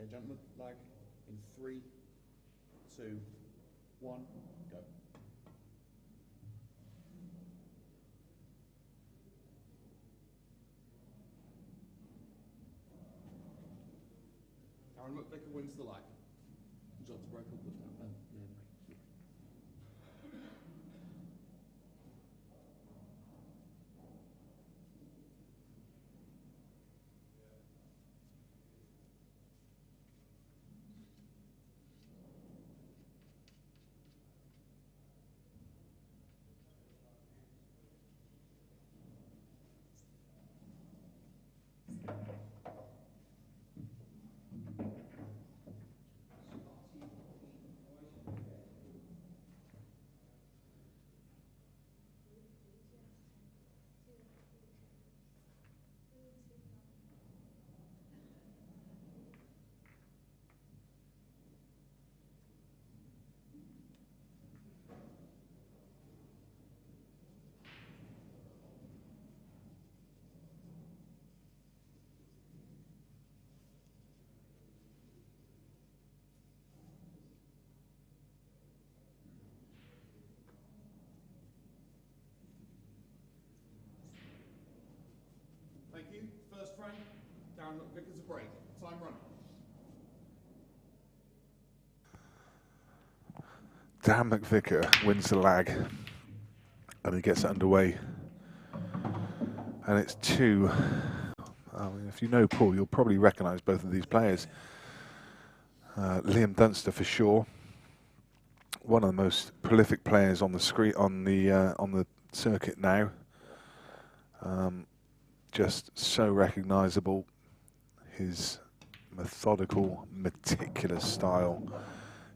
gentlemen, lag in 3, 2, 1, go. Darren McVicar wins the lag. Would you like to break up the down? Thank you. First frame, Darren McVicar's a break. Time running. Darren McVicar wins the lag and he gets it underway. And it's two. I mean, if you know Paul, you'll probably recognise both of these players. Liam Dunster for sure. One of the most prolific players on the screen on the circuit now. Just so recognisable. His methodical, meticulous style.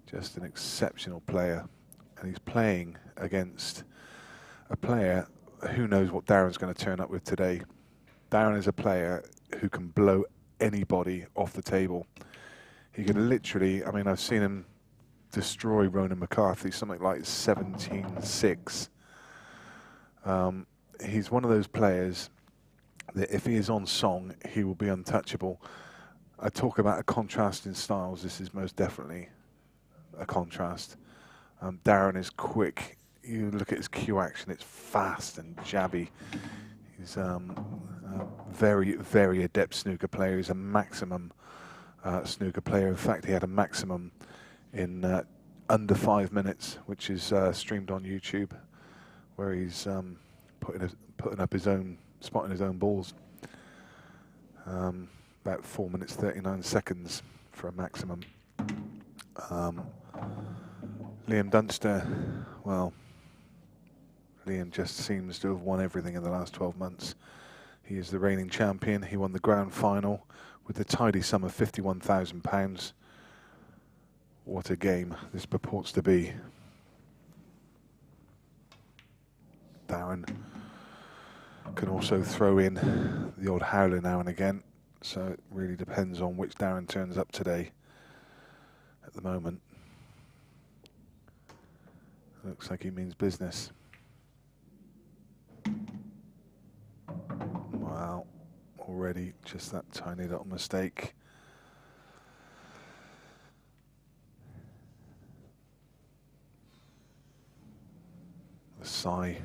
Just an exceptional player. And he's playing against a player who knows what Darren's going to turn up with today. Darren is a player who can blow anybody off the table. He can literally, I mean, I've seen him destroy Ronan McCarthy, something like 17-6. He's one of those players that if he is on song, he will be untouchable. I talk about a contrast in styles. This is most definitely a contrast. Darren is quick. You look at his cue action, it's fast and jabby. He's a very, very adept snooker player. He's a maximum snooker player. In fact, he had a maximum in under 5 minutes, which is streamed on YouTube, where he's putting up his own, spotting his own balls. About 4 minutes 39 seconds for a maximum. Liam Dunster, well, Liam just seems to have won everything in the last 12 months. He is the reigning champion. He won the grand final with the tidy sum of £51,000. What a game this purports to be. Darren can also throw in the odd howler now and again, so it really depends on which Darren turns up today. At the moment, looks like he means business. Wow, already just that tiny little mistake. A sigh.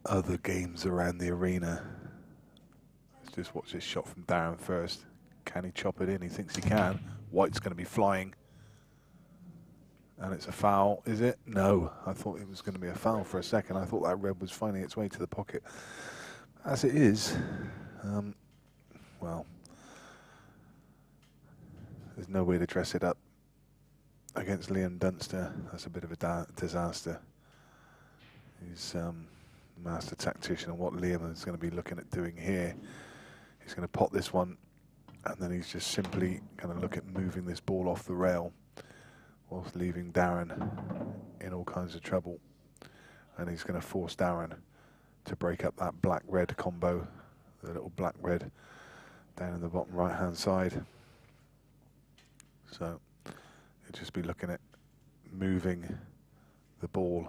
Other games around the arena. Let's just watch this shot from Darren first. Can he chop it in? He thinks he can. White's going to be flying. And it's a foul, is it? No, I thought it was going to be a foul for a second. I thought that red was finding its way to the pocket. As it is, well, there's no way to dress it up against Liam Dunster. That's a bit of a disaster. He's master tactician, and what Liam is going to be looking at doing here, he's going to pot this one, and then he's just simply going to look at moving this ball off the rail whilst leaving Darren in all kinds of trouble. And he's going to force Darren to break up that black-red combo, the little black-red down in the bottom right-hand side. So you'll just be looking at moving the ball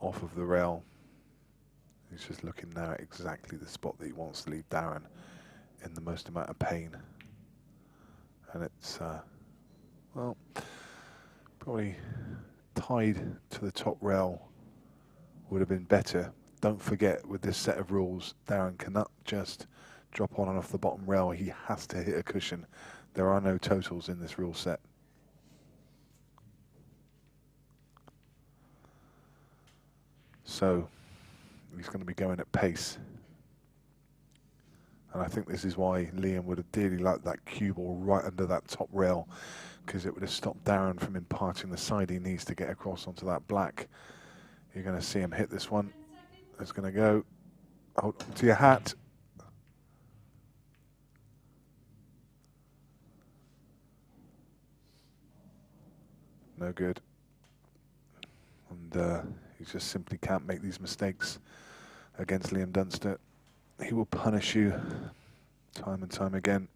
off of the rail. He's just looking now at exactly the spot that he wants to leave Darren in the most amount of pain. And it's, well, probably tied to the top rail would have been better. Don't forget, with this set of rules, Darren cannot just drop on and off the bottom rail. He has to hit a cushion. There are no totals in this rule set. So he's going to be going at pace. And I think this is why Liam would have dearly liked that cue ball right under that top rail, because it would have stopped Darren from imparting the side he needs to get across onto that black. You're going to see him hit this one. It's going to go. Hold on to your hat. No good. And he just simply can't make these mistakes against Liam Dunster. He will punish you time and time again.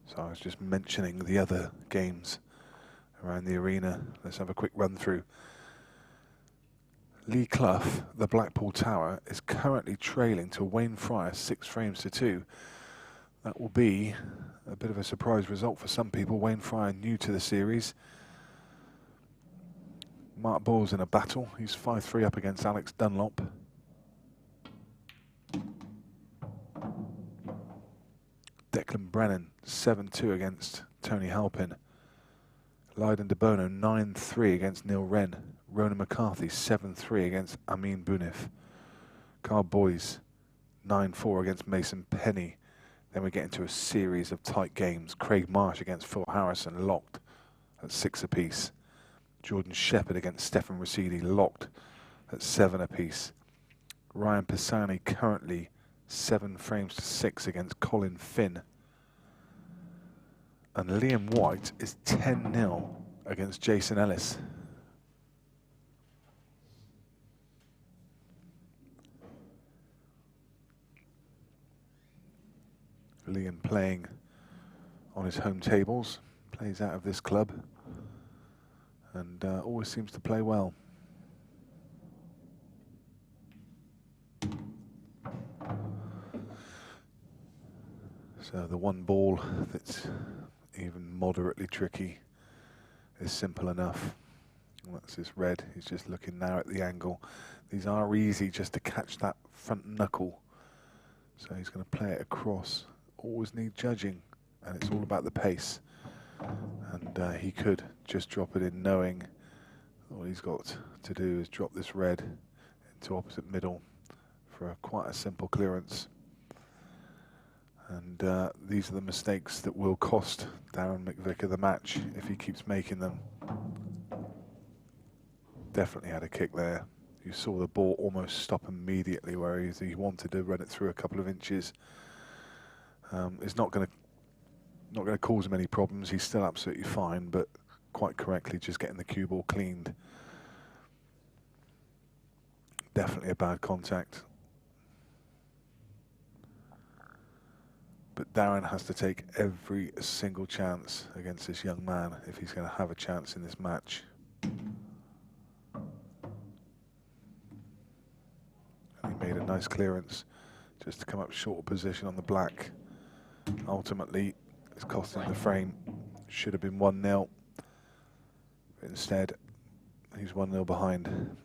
So I was just mentioning the other games around the arena. Let's have a quick run through. Lee Clough, the Blackpool Tower, is currently trailing to Wayne Fryer 6 frames to 2. That will be a bit of a surprise result for some people. Wayne Fryer new to the series. Mark Boyle's in a battle. He's 5-3 up against Alex Dunlop. Declan Brennan 7-2 against Tony Halpin. Lydon De Bono 9-3 against Neil Wren. Ronan McCarthy 7-3 against Amin Bounif. Carl Boys 9-4 against Mason Penny. Then we get into a series of tight games. Craig Marsh against Phil Harrison, locked at 6 apiece. Jordan Shepherd against Stefan Rossidi, locked at 7 apiece. Ryan Pisani currently 7 frames to 6 against Colin Finn. And Liam White is 10-0 against Jason Ellis. Liam playing on his home tables, plays out of this club, and always seems to play well. So the one ball that's even moderately tricky is simple enough. Well, that's this red. He's just looking now at the angle. These are easy just to catch that front knuckle. So he's going to play it across. Always need judging, and it's all about the pace. And he could just drop it in, knowing all he's got to do is drop this red into opposite middle for quite a simple clearance. And these are the mistakes that will cost Darren McVicker the match if he keeps making them. Definitely had a kick there. You saw the ball almost stop immediately where he wanted to run it through a couple of inches. It's not going to cause him any problems. He's still absolutely fine, but quite correctly just getting the cue ball cleaned. Definitely a bad contact. But Darren has to take every single chance against this young man if he's going to have a chance in this match. And he made a nice clearance just to come up short of position on the black. Ultimately, it's costing the frame. Should have been 1-0. But instead, he's 1-0 behind.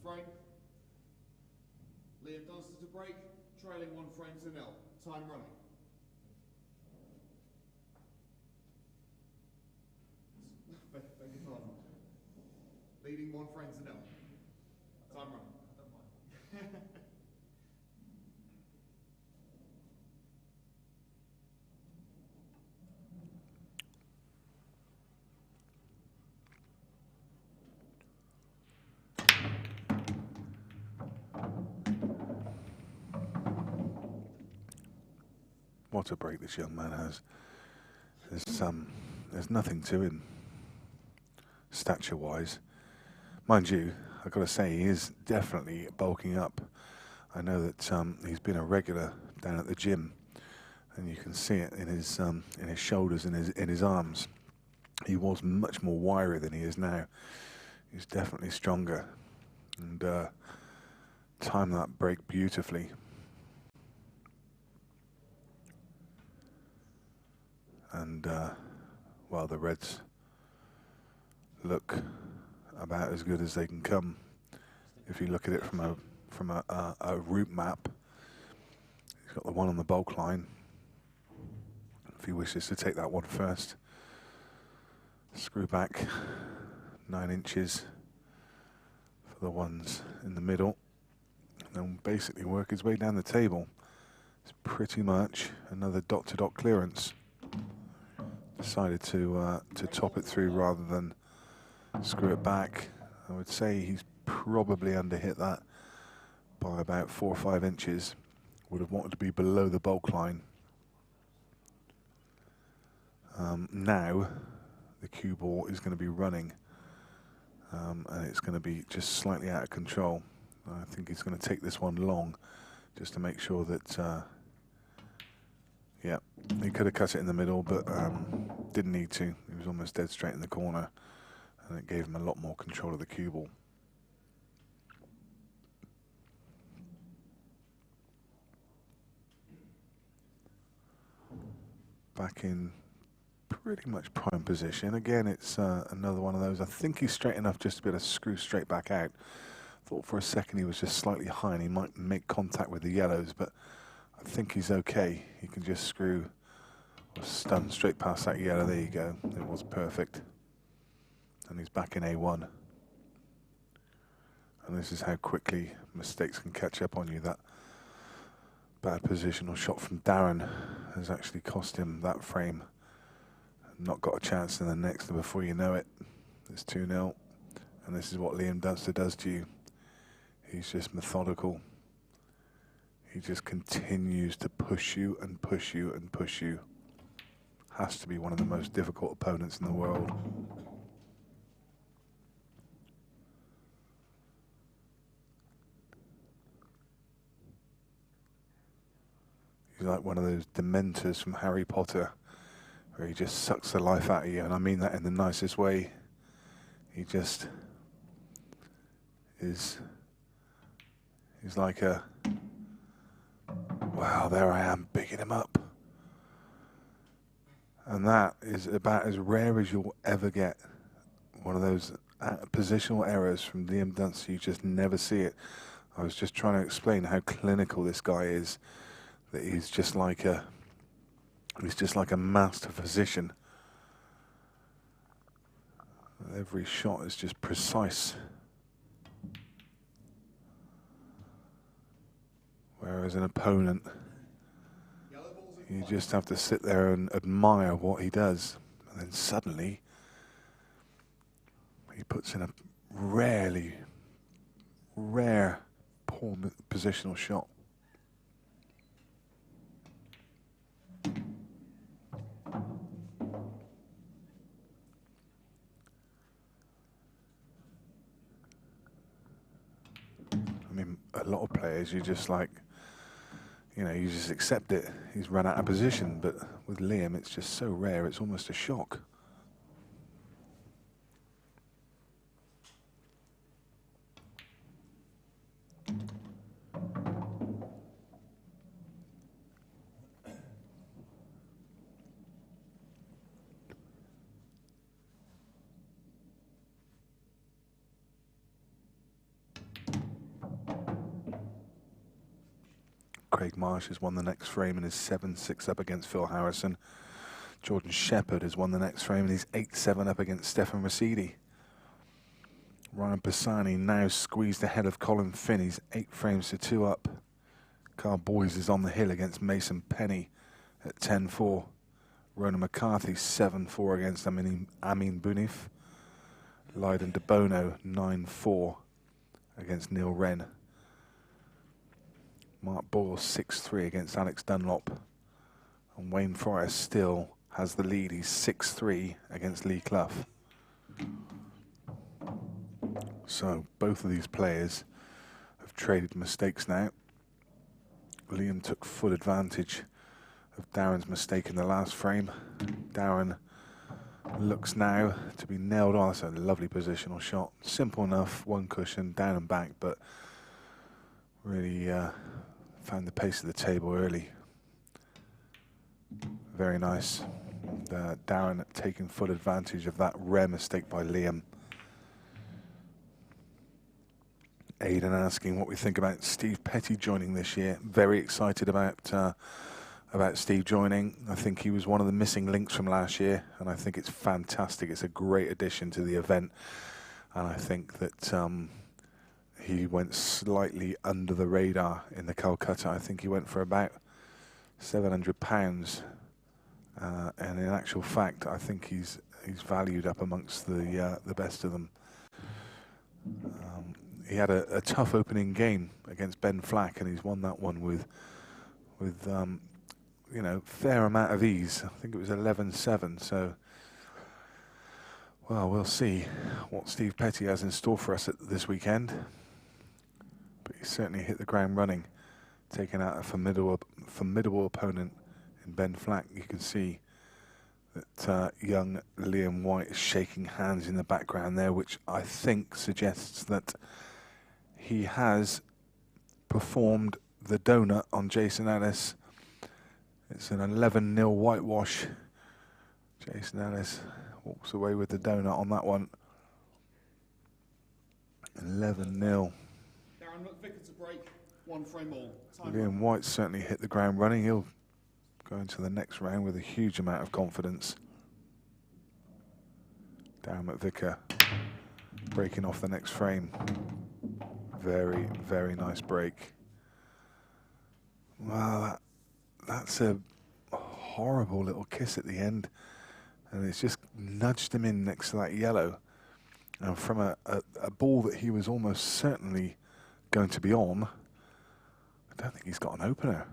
frame. Liam Dunster to break, trailing 1 frame to 0. Time running. Beg your pardon. Leading 1 frame to 0. Time running. What a break this young man has. There's nothing to him, stature-wise. Mind you, I've got to say, he is definitely bulking up. I know that he's been a regular down at the gym, and you can see it in his shoulders and in his arms. He was much more wiry than he is now. He's definitely stronger, and timed that break beautifully. And well, the Reds look about as good as they can come. If you look at it from a route map, he's got the one on the bulk line. If he wishes to take that one first, screw back 9 inches for the ones in the middle, and then basically work his way down the table. It's pretty much another dot-to-dot clearance. Decided to top it through rather than screw it back. I would say he's probably underhit that by about 4 or 5 inches. Would have wanted to be below the bulk line. Now the cue ball is going to be running, and it's going to be just slightly out of control. I think he's going to take this one long just to make sure that yeah, he could have cut it in the middle, but didn't need to. He was almost dead straight in the corner, and it gave him a lot more control of the cue ball. Back in pretty much prime position. Again, it's another one of those. I think he's straight enough just to be able to screw straight back out. Thought for a second he was just slightly high and he might make contact with the yellows, but I think he's okay. He can just screw or stun straight past that yellow. There you go. It was perfect. And he's back in A1. And this is how quickly mistakes can catch up on you. That bad positional shot from Darren has actually cost him that frame. Not got a chance in the next, and before you know it, it's 2-0. And this is what Liam Dunster does to you. He's just methodical. He just continues to push you and push you and push you. Has to be one of the most difficult opponents in the world. He's like one of those dementors from Harry Potter, where he just sucks the life out of you, and I mean that in the nicest way. He just is. He's like a, wow, there I am, bigging him up. And that is about as rare as you'll ever get. One of those positional errors from Liam Dunster, you just never see it. I was just trying to explain how clinical this guy is, that he's just like a master physician. Every shot is just precise. Whereas an opponent, you just have to sit there and admire what he does. And then suddenly, he puts in a rare, poor positional shot. I mean, a lot of players, you just like, you know, you just accept it. He's run out of position, but with Liam, it's just so rare, it's almost a shock. Craig Marsh has won the next frame and is 7-6 up against Phil Harrison. Jordan Shepherd has won the next frame and he's 8-7 up against Stefan Rosidi. Ryan Pisani now squeezed ahead of Colin Finn. He's 8 frames to 2 up. Carl Boys is on the hill against Mason Penny at 10-4. Ronan McCarthy 7-4 against Amin Bunif. Leiden de Bono 9-4 against Neil Wren. Mark Boyle 6-3 against Alex Dunlop. And Wayne Forrest still has the lead. He's 6-3 against Lee Clough. So both of these players have traded mistakes now. Liam took full advantage of Darren's mistake in the last frame. Darren looks now to be nailed on. That's a lovely positional shot. Simple enough, one cushion, down and back, but really found the pace of the table early. Very nice. And, Darren taking full advantage of that rare mistake by Liam. Aidan asking what we think about Steve Petty joining this year. Very excited about Steve joining. I think he was one of the missing links from last year, and I think it's fantastic. It's a great addition to the event, and I think that he went slightly under the radar in the Calcutta. I think he went for about £700, and in actual fact, I think he's valued up amongst the best of them. He had a tough opening game against Ben Flack, and he's won that one with you know, fair amount of ease. I think it was 11-7. So, well, we'll see what Steve Petty has in store for us this weekend. But he certainly hit the ground running, taking out a formidable opponent in Ben Flack. You can see that young Liam White is shaking hands in the background there, which I think suggests that he has performed the donut on Jason Ellis. It's an 11-0 whitewash. Jason Ellis walks away with the donut on that one. 11-0. Darren McVicker to break, 1 frame all. Liam White certainly hit the ground running. He'll go into the next round with a huge amount of confidence. Darren McVicker breaking off the next frame. Very, very nice break. Wow, that's a horrible little kiss at the end, and it's just nudged him in next to that yellow. And from a ball that he was almost certainly going to be on, I don't think he's got an opener.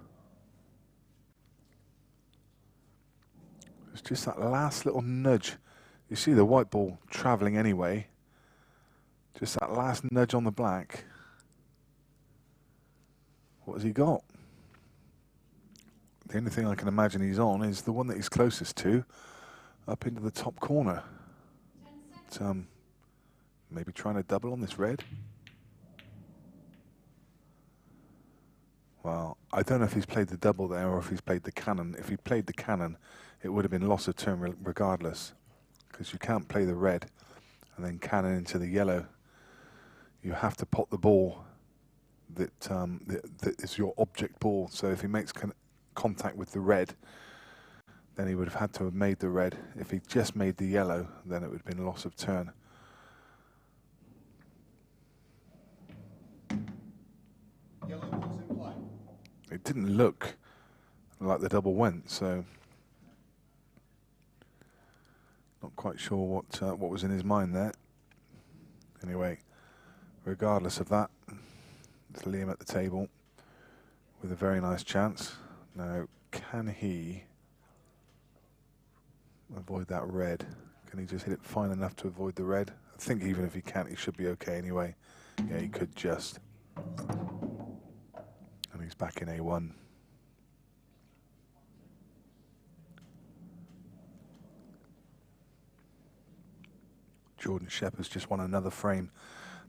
It's just that last little nudge. You see the white ball travelling anyway. Just that last nudge on the black. What has he got? The only thing I can imagine he's on is the one that he's closest to, up into the top corner. But, maybe trying to double on this red. Well, I don't know if he's played the double there or if he's played the cannon. If he played the cannon, it would have been loss of turn regardless, because you can't play the red and then cannon into the yellow. You have to pot the ball that is your object ball. So if he makes contact with the red, then he would have had to have made the red. If he just made the yellow, then it would have been loss of turn. Yellow was in play. It didn't look like the double went, so not quite sure what was in his mind there. Anyway, regardless of that, it's Liam at the table with a very nice chance. Now, can he avoid that red? Can he just hit it fine enough to avoid the red? I think even if he can't, he should be okay anyway. Yeah, he could just. And he's back in A1. Jordan Shepherd's just won another frame.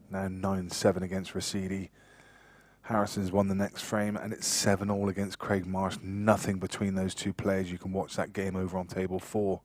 Now 9-7 against Rosidi. Harrison's won the next frame, and it's 7-all against Craig Marsh. Nothing between those two players. You can watch that game over on table 4.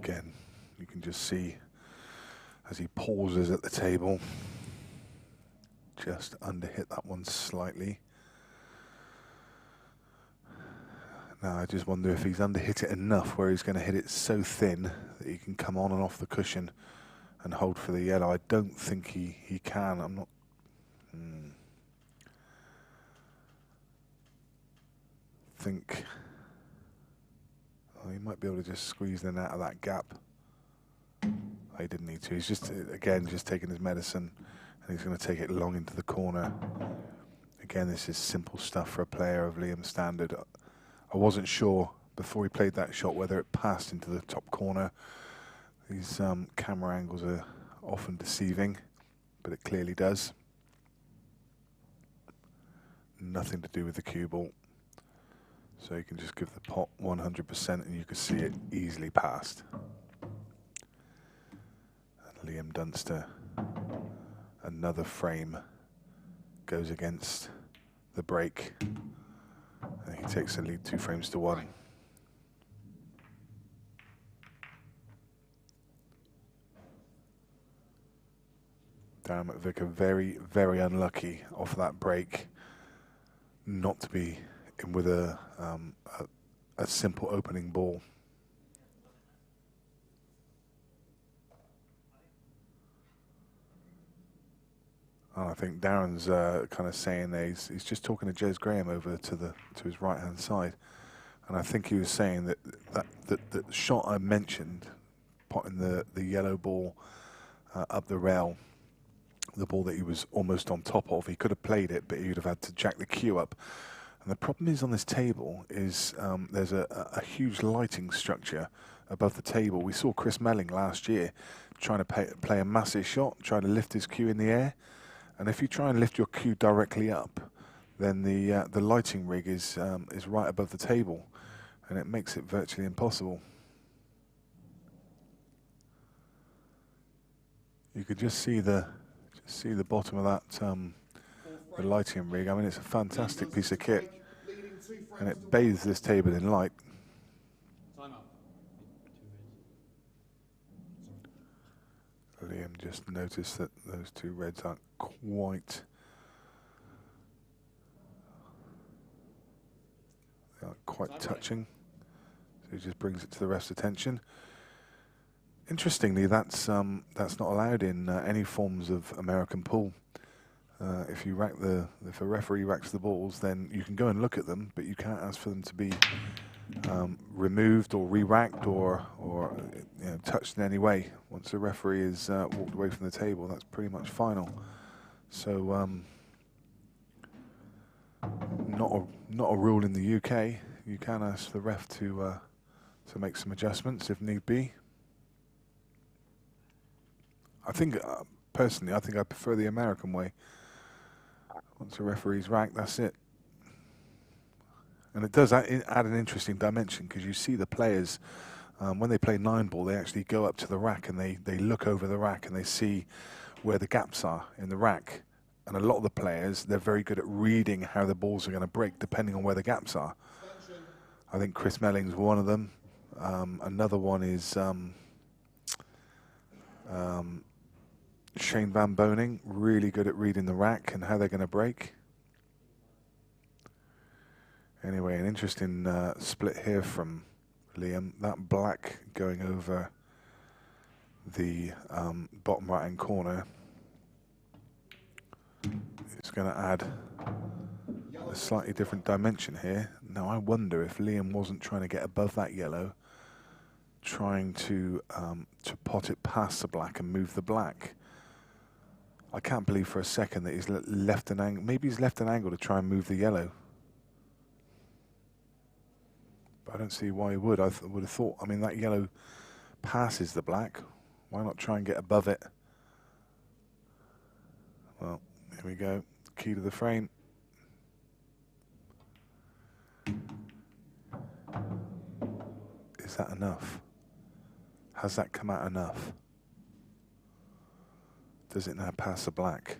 Again, you can just see as he pauses at the table, just underhit that one slightly. Now I just wonder if he's underhit it enough where he's going to hit it so thin that he can come on and off the cushion and hold for the yellow. I don't think he can. I'm not. Think. Oh, he might be able to just squeeze in out of that gap. Oh, he didn't need to. He's just, again, just taking his medicine, and he's going to take it long into the corner. Again, this is simple stuff for a player of Liam's standard. I wasn't sure before he played that shot whether it passed into the top corner. These camera angles are often deceiving, but it clearly does. Nothing to do with the cue ball. So you can just give the pot 100% and you can see it easily passed. And Liam Dunster, another frame, goes against the break. And he takes the lead 2 frames to 1. Darren McVicar very, very unlucky off that break not to be in with a simple opening ball. And I think Darren's kind of saying there, he's just talking to Jez Graham over to his right hand side, and I think he was saying that the shot I mentioned, potting the yellow ball up the rail, the ball that he was almost on top of, he could have played it, but he would have had to jack the cue up. And the problem is on this table is there's a huge lighting structure above the table. We saw Chris Melling last year trying to play a massive shot, trying to lift his cue in the air. And if you try and lift your cue directly up, then the lighting rig is right above the table, and it makes it virtually impossible. You could just see the bottom of that the lighting rig. I mean, it's a fantastic piece of kit, and it bathes this table in light. Liam just noticed that those 2 reds aren't quite. They aren't quite touching, so he just brings it to the ref's attention. Interestingly, that's not allowed in any forms of American pool. If a referee racks the balls, then you can go and look at them, but you can't ask for them to be removed or re-racked or touched in any way. Once the referee is walked away from the table, that's pretty much final. So not a rule in the UK. You can ask the ref to make some adjustments if need be. I think personally, I think I prefer the American way. Once a referee's racked, that's it. And it does add an interesting dimension, because you see the players, when they play 9-ball, they actually go up to the rack and they look over the rack and they see where the gaps are in the rack. And a lot of the players, they're very good at reading how the balls are going to break depending on where the gaps are. I think Chris Melling's one of them. Another one is Shane Van Boning, really good at reading the rack and how they're going to break. Anyway, an interesting split here from Liam. That black going over the bottom right-hand corner is going to add a slightly different dimension here. Now, I wonder if Liam wasn't trying to get above that yellow, trying to pot it past the black and move the black. I can't believe for a second that he's left an angle. Maybe he's left an angle to try and move the yellow. But I don't see why he would. I would have thought, I mean, that yellow passes the black. Why not try and get above it? Well, here we go. Key to the frame. Is that enough? Has that come out enough? Does it now pass the black?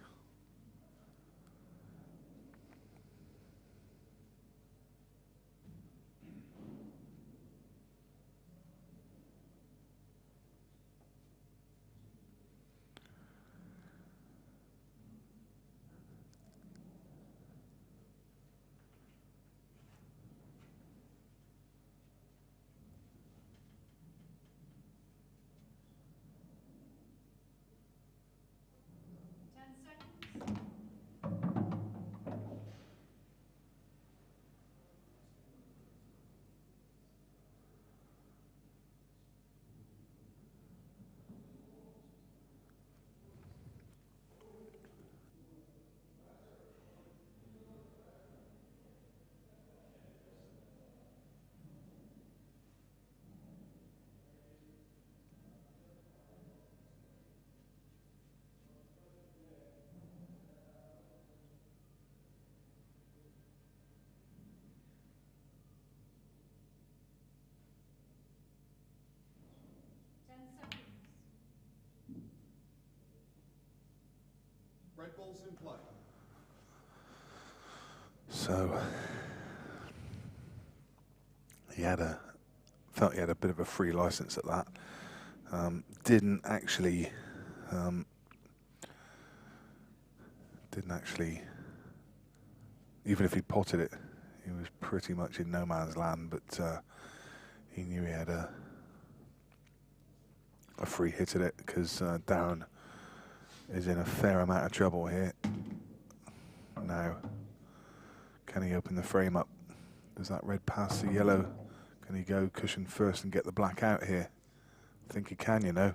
Red ball's in play. So felt he had a bit of a free license at that. Didn't actually, even if he potted it, he was pretty much in no man's land, but he knew he had a free hit at it, because Darren is in a fair amount of trouble here. Now, can he open the frame up? Does that red pass the yellow? Can he go cushion first and get the black out here? I think he can, you know.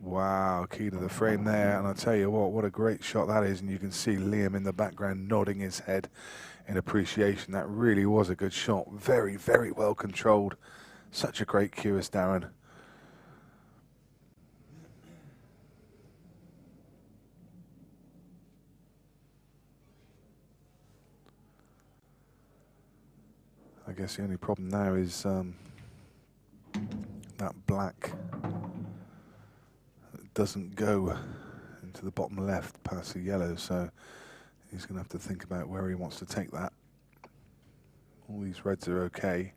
Wow, key to the frame there, and I'll tell you what a great shot that is, and you can see Liam in the background nodding his head in appreciation. That really was a good shot. Very, very well controlled. Such a great cue as Darren. I guess the only problem now is that black doesn't go into the bottom left past the yellow, so he's going to have to think about where he wants to take that. All these reds are okay.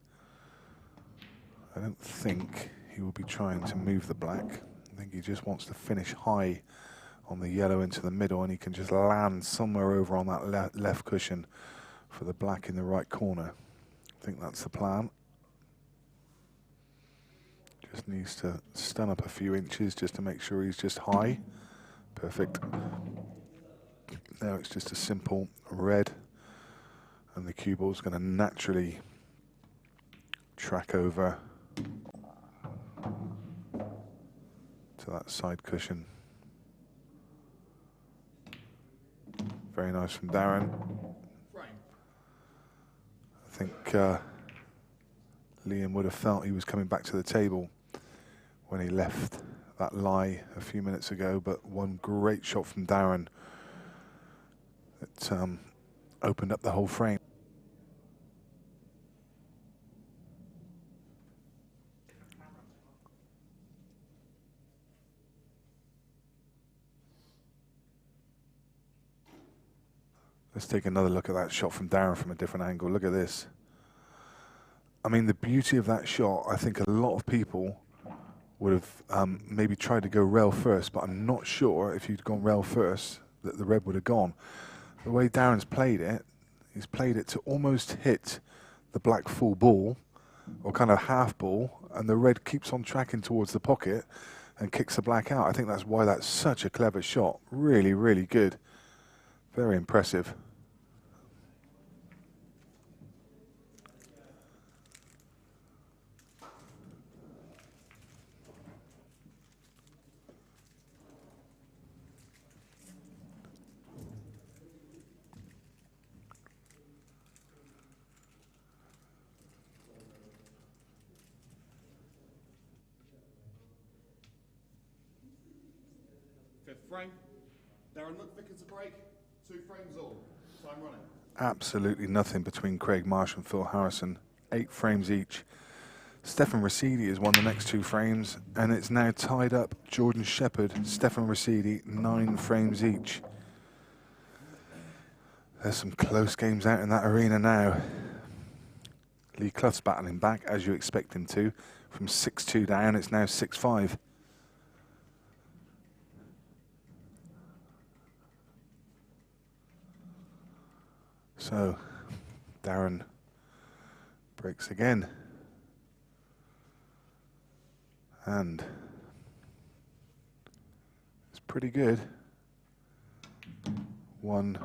I don't think he will be trying to move the black. I think he just wants to finish high on the yellow into the middle, and he can just land somewhere over on that left cushion for the black in the right corner. I think that's the plan. Just needs to stun up a few inches just to make sure he's just high. Perfect. Now it's just a simple red, and the cue ball's going to naturally track over to that side cushion. Very nice from Darren. I think Liam would have felt he was coming back to the table when he left that lie a few minutes ago, but one great shot from Darren that opened up the whole frame. Let's take another look at that shot from Darren from a different angle. Look at this. I mean, the beauty of that shot, I think a lot of people would have maybe tried to go rail first, but I'm not sure if you'd gone rail first that the red would have gone. The way Darren's played it, he's played it to almost hit the black full ball, or kind of half ball, and the red keeps on tracking towards the pocket and kicks the black out. I think that's why that's such a clever shot. Really, really good. Very impressive. Fifth frame. Darren McVicar's a break. 2 frames all. Time running. Absolutely nothing between Craig Marsh and Phil Harrison. 8 frames each. Stefan Ricidi has won the next 2 frames, and it's now tied up. Jordan Shepherd, Stefan Ricidi, 9 frames each. There's some close games out in that arena now. Lee Clough's battling back, as you expect him to. From 6-2 down, it's now 6-5. So, Darren breaks again. And it's pretty good. 1,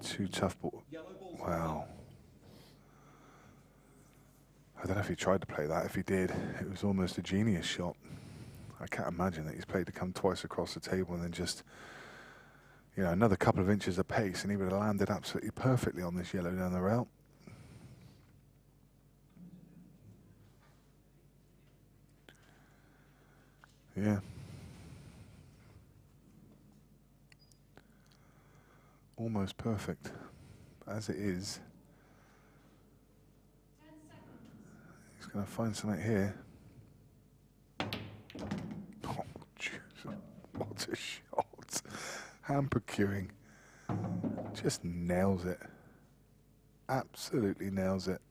2 tough ball. Wow. I don't know if he tried to play that. If he did, it was almost a genius shot. I can't imagine that he's played to come twice across the table and then just, you know, another couple of inches of pace, and he would have landed absolutely perfectly on this yellow down the rail. Yeah. Almost perfect. As it is, he's going to find something here. What a shot. Hamper queuing. Just nails it. Absolutely nails it.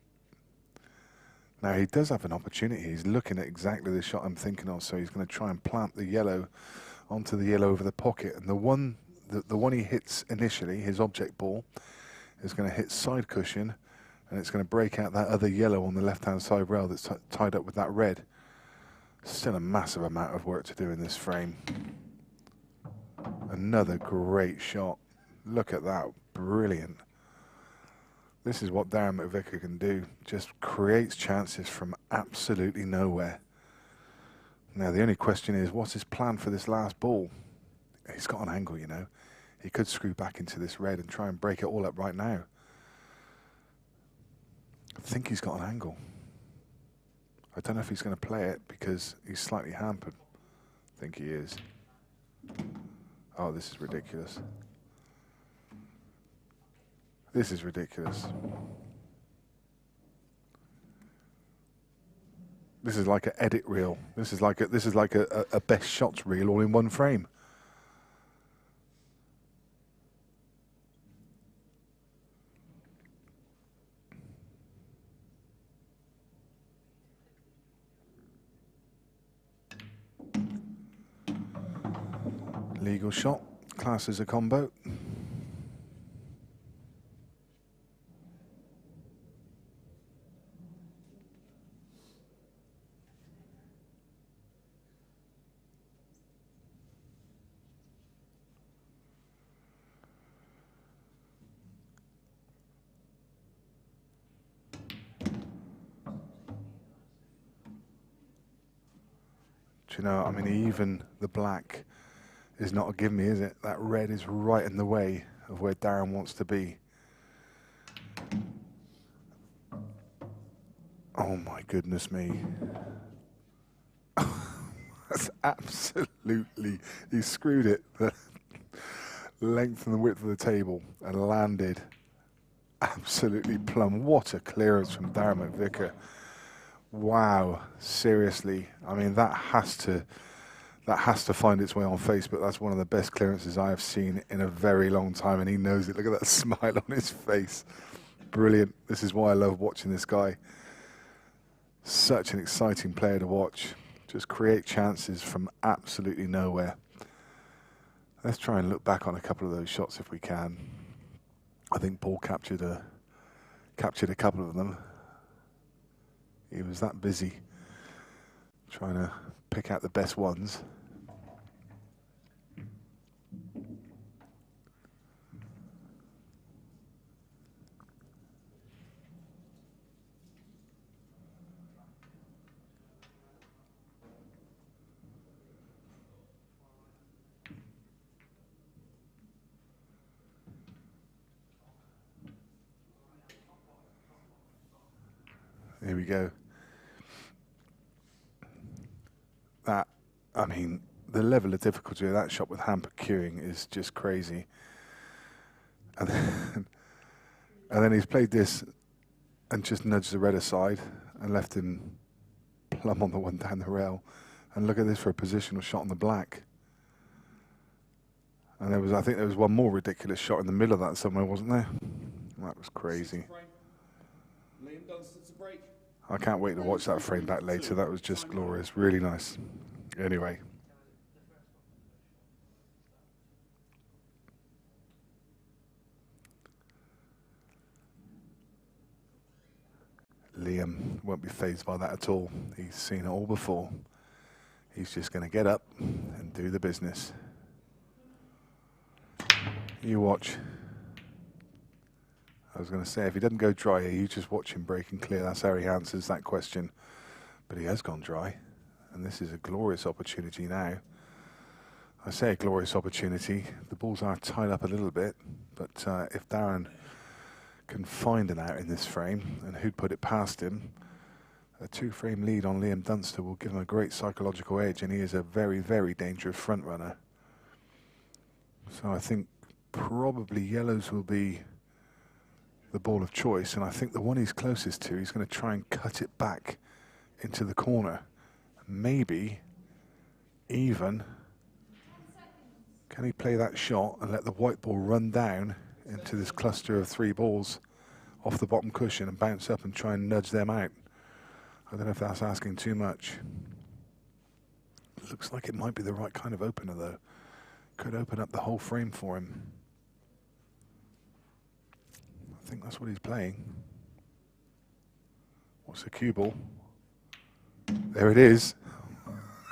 Now he does have an opportunity. He's looking at exactly the shot I'm thinking of, so he's going to try and plant the yellow onto the yellow over the pocket. And the one he hits initially, his object ball, is going to hit side cushion, and it's going to break out that other yellow on the left-hand side rail that's tied up with that red. Still a massive amount of work to do in this frame. Another great shot. Look at that. Brilliant. This is what Darren McVicar can do. Just creates chances from absolutely nowhere. Now, the only question is, what's his plan for this last ball? He's got an angle, you know. He could screw back into this red and try and break it all up right now. I think he's got an angle. I don't know if he's going to play it because he's slightly hampered. I think he is. Oh, this is ridiculous. This is ridiculous. This is like an edit reel. This is like a best shots reel all in one frame. Legal shot, class as a combo. Do you know, I mean, even the black is not a give me, is it? That red is right in the way of where Darren wants to be. Oh my goodness me. That's absolutely, he screwed it the length and the width of the table and landed absolutely plumb. What a clearance from Darren McVicar. Wow, seriously. I mean, that has to find its way on Facebook. That's one of the best clearances I have seen in a very long time, and he knows it. Look at that smile on his face. Brilliant. This is why I love watching this guy. Such an exciting player to watch. Just create chances from absolutely nowhere. Let's try and look back on a couple of those shots if we can. I think Paul captured a couple of them. He was that busy trying to pick out the best ones. Here we go. That, I mean, the level of difficulty of that shot with hamper queuing is just crazy. And then he's played this and just nudged the red aside and left him plumb on the one down the rail. And look at this for a positional shot on the black. And I think there was one more ridiculous shot in the middle of that somewhere, wasn't there? That was crazy. Liam Dunster to break. I can't wait to watch that frame back later. That was just glorious. Really nice. Anyway. Liam won't be fazed by that at all. He's seen it all before. He's just going to get up and do the business. You watch. I was going to say, if he doesn't go dry here, you just watch him break and clear. That's how he answers that question. But he has gone dry. And this is a glorious opportunity now. I say a glorious opportunity. The balls are tied up a little bit. But if Darren can find an out in this frame, and who'd put it past him, a 2-frame lead on Liam Dunster will give him a great psychological edge. And he is a very, very dangerous front runner. So I think probably yellows will be the ball of choice, and I think the one he's closest to, he's going to try and cut it back into the corner. Maybe even Can he play that shot and let the white ball run down into this cluster of 3 balls off the bottom cushion and bounce up and try and nudge them out? I don't know if that's asking too much. Looks like it might be the right kind of opener though. Could open up the whole frame for him. I think that's what he's playing. What's the cue ball? There it is.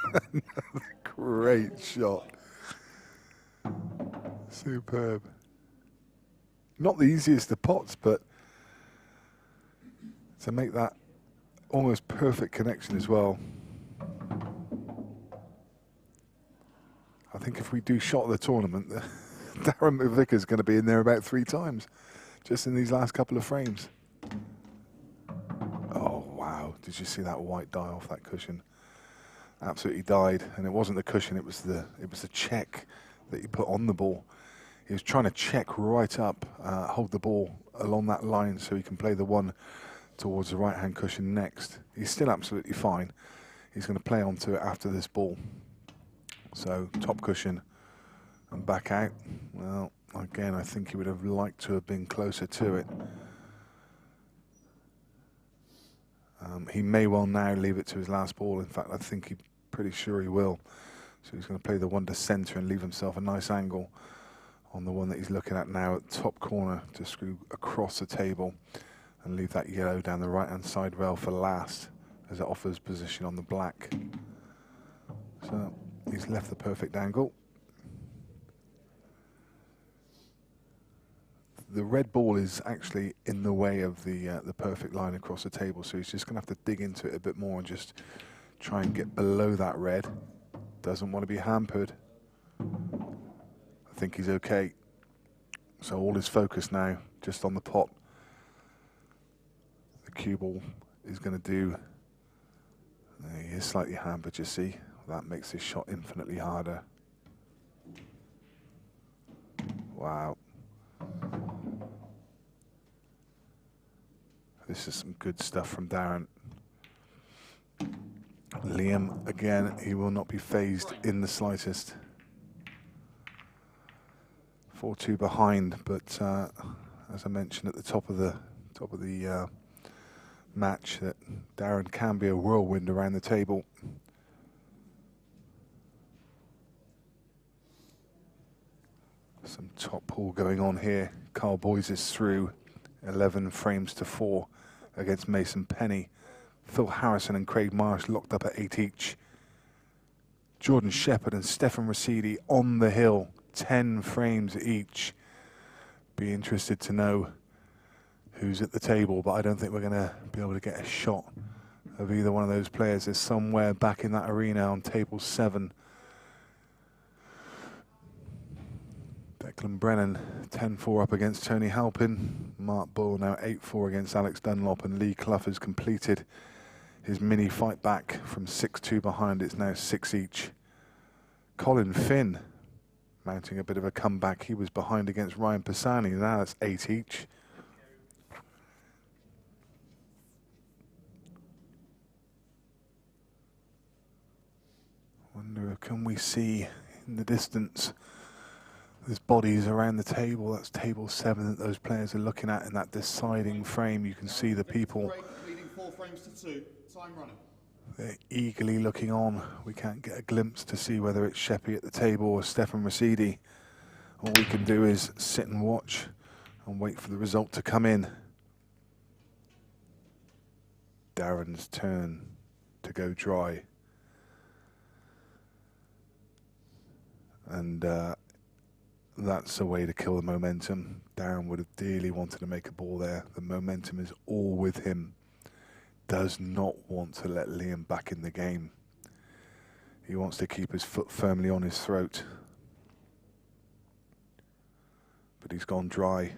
Another great shot. Superb. Not the easiest of pots, but to make that almost perfect connection as well. I think if we do shot of the tournament, Darren McVicar is going to be in there about 3 times, just in these last couple of frames. Oh wow! Did you see that white die off that cushion? Absolutely died, and it wasn't the cushion; it was the check that he put on the ball. He was trying to check right up, hold the ball along that line so he can play the one towards the right-hand cushion next. He's still absolutely fine. He's going to play onto it after this ball. So top cushion and back out. Well, again, I think he would have liked to have been closer to it. He may well now leave it to his last ball. In fact, I think he's pretty sure he will. So he's going to play the one to centre and leave himself a nice angle on the one that he's looking at now at top corner to screw across the table and leave that yellow down the right-hand side rail for last as it offers position on the black. So he's left the perfect angle. The red ball is actually in the way of the perfect line across the table, so he's just going to have to dig into it a bit more and just try and get below that red. Doesn't want to be hampered. I think he's okay. So all his focus now just on the pot. The cue ball is going to do. He is slightly hampered, you see. That makes his shot infinitely harder. Wow. This is some good stuff from Darren. Liam, again, he will not be phased in the slightest. 4-2 behind, but as I mentioned at the top of the match, that Darren can be a whirlwind around the table. Some top pool going on here. Carl Boyes is through 11 frames to 4 against Mason Penny. Phil Harrison and Craig Marsh locked up at 8 each. Jordan Shepherd and Stefan Rosidi on the hill, 10 frames each. Be interested to know who's at the table, but I don't think we're going to be able to get a shot of either one of those players. Is somewhere back in that arena on table 7. Declan Brennan 10-4 up against Tony Halpin. Mark Boyle now 8-4 against Alex Dunlop, and Lee Clough has completed his mini fight back from 6-2 behind. It's now 6 each. Colin Finn mounting a bit of a comeback. He was behind against Ryan Pisani. Now it's 8 each. Wonder, can we see in the distance? There's bodies around the table. That's table 7 that those players are looking at in that deciding frame. You can see the people. Leading 4 frames to 2. Time running. They're eagerly looking on. We can't get a glimpse to see whether it's Sheppy at the table or Stefan Rosidi. All we can do is sit and watch and wait for the result to come in. Darren's turn to go dry. And that's a way to kill the momentum. Darren would have dearly wanted to make a ball there. The momentum is all with him. Does not want to let Liam back in the game. He wants to keep his foot firmly on his throat. But he's gone dry.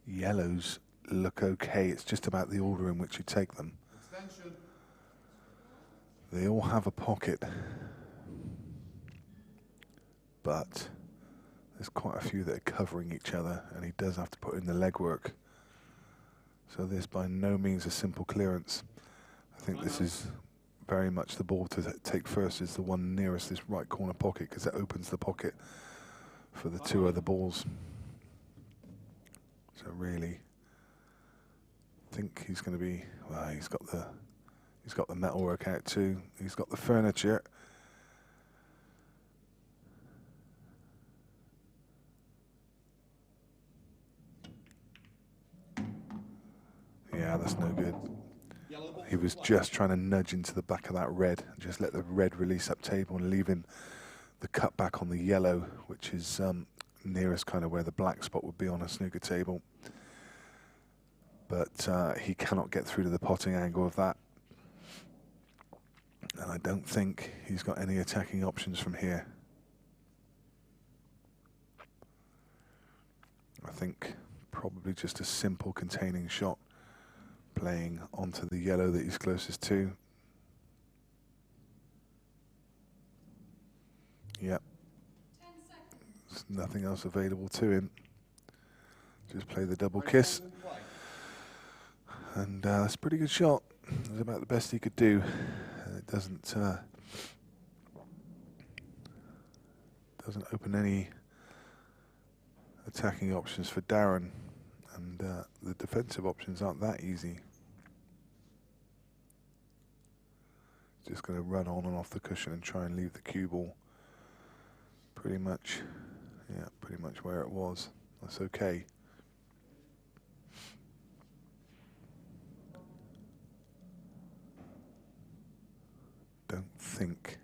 Yellows look okay. It's just about the order in which you take them. Extension. They all have a pocket, but there's quite a few that are covering each other, and he does have to put in the legwork. So this by no means a simple clearance. I think this is very much the ball to take first, is the one nearest this right corner pocket, because it opens the pocket for the two other balls. So really think he's going to be, well, he's got the metalwork out too. He's got the furniture. Yeah, that's no good. He was just trying to nudge into the back of that red and just let the red release up table and leave him the cut back on the yellow, which is nearest kind of where the black spot would be on a snooker table. But he cannot get through to the potting angle of that. And I don't think he's got any attacking options from here. I think probably just a simple containing shot, playing onto the yellow that he's closest to. Yep. 10 seconds. There's nothing else available to him. Just play the double kiss. And that's a pretty good shot. It was about the best he could do. It doesn't open any attacking options for Darren, and the defensive options aren't that easy. Just going to run on and off the cushion and try and leave the cue ball pretty much where it was. That's okay. Don't think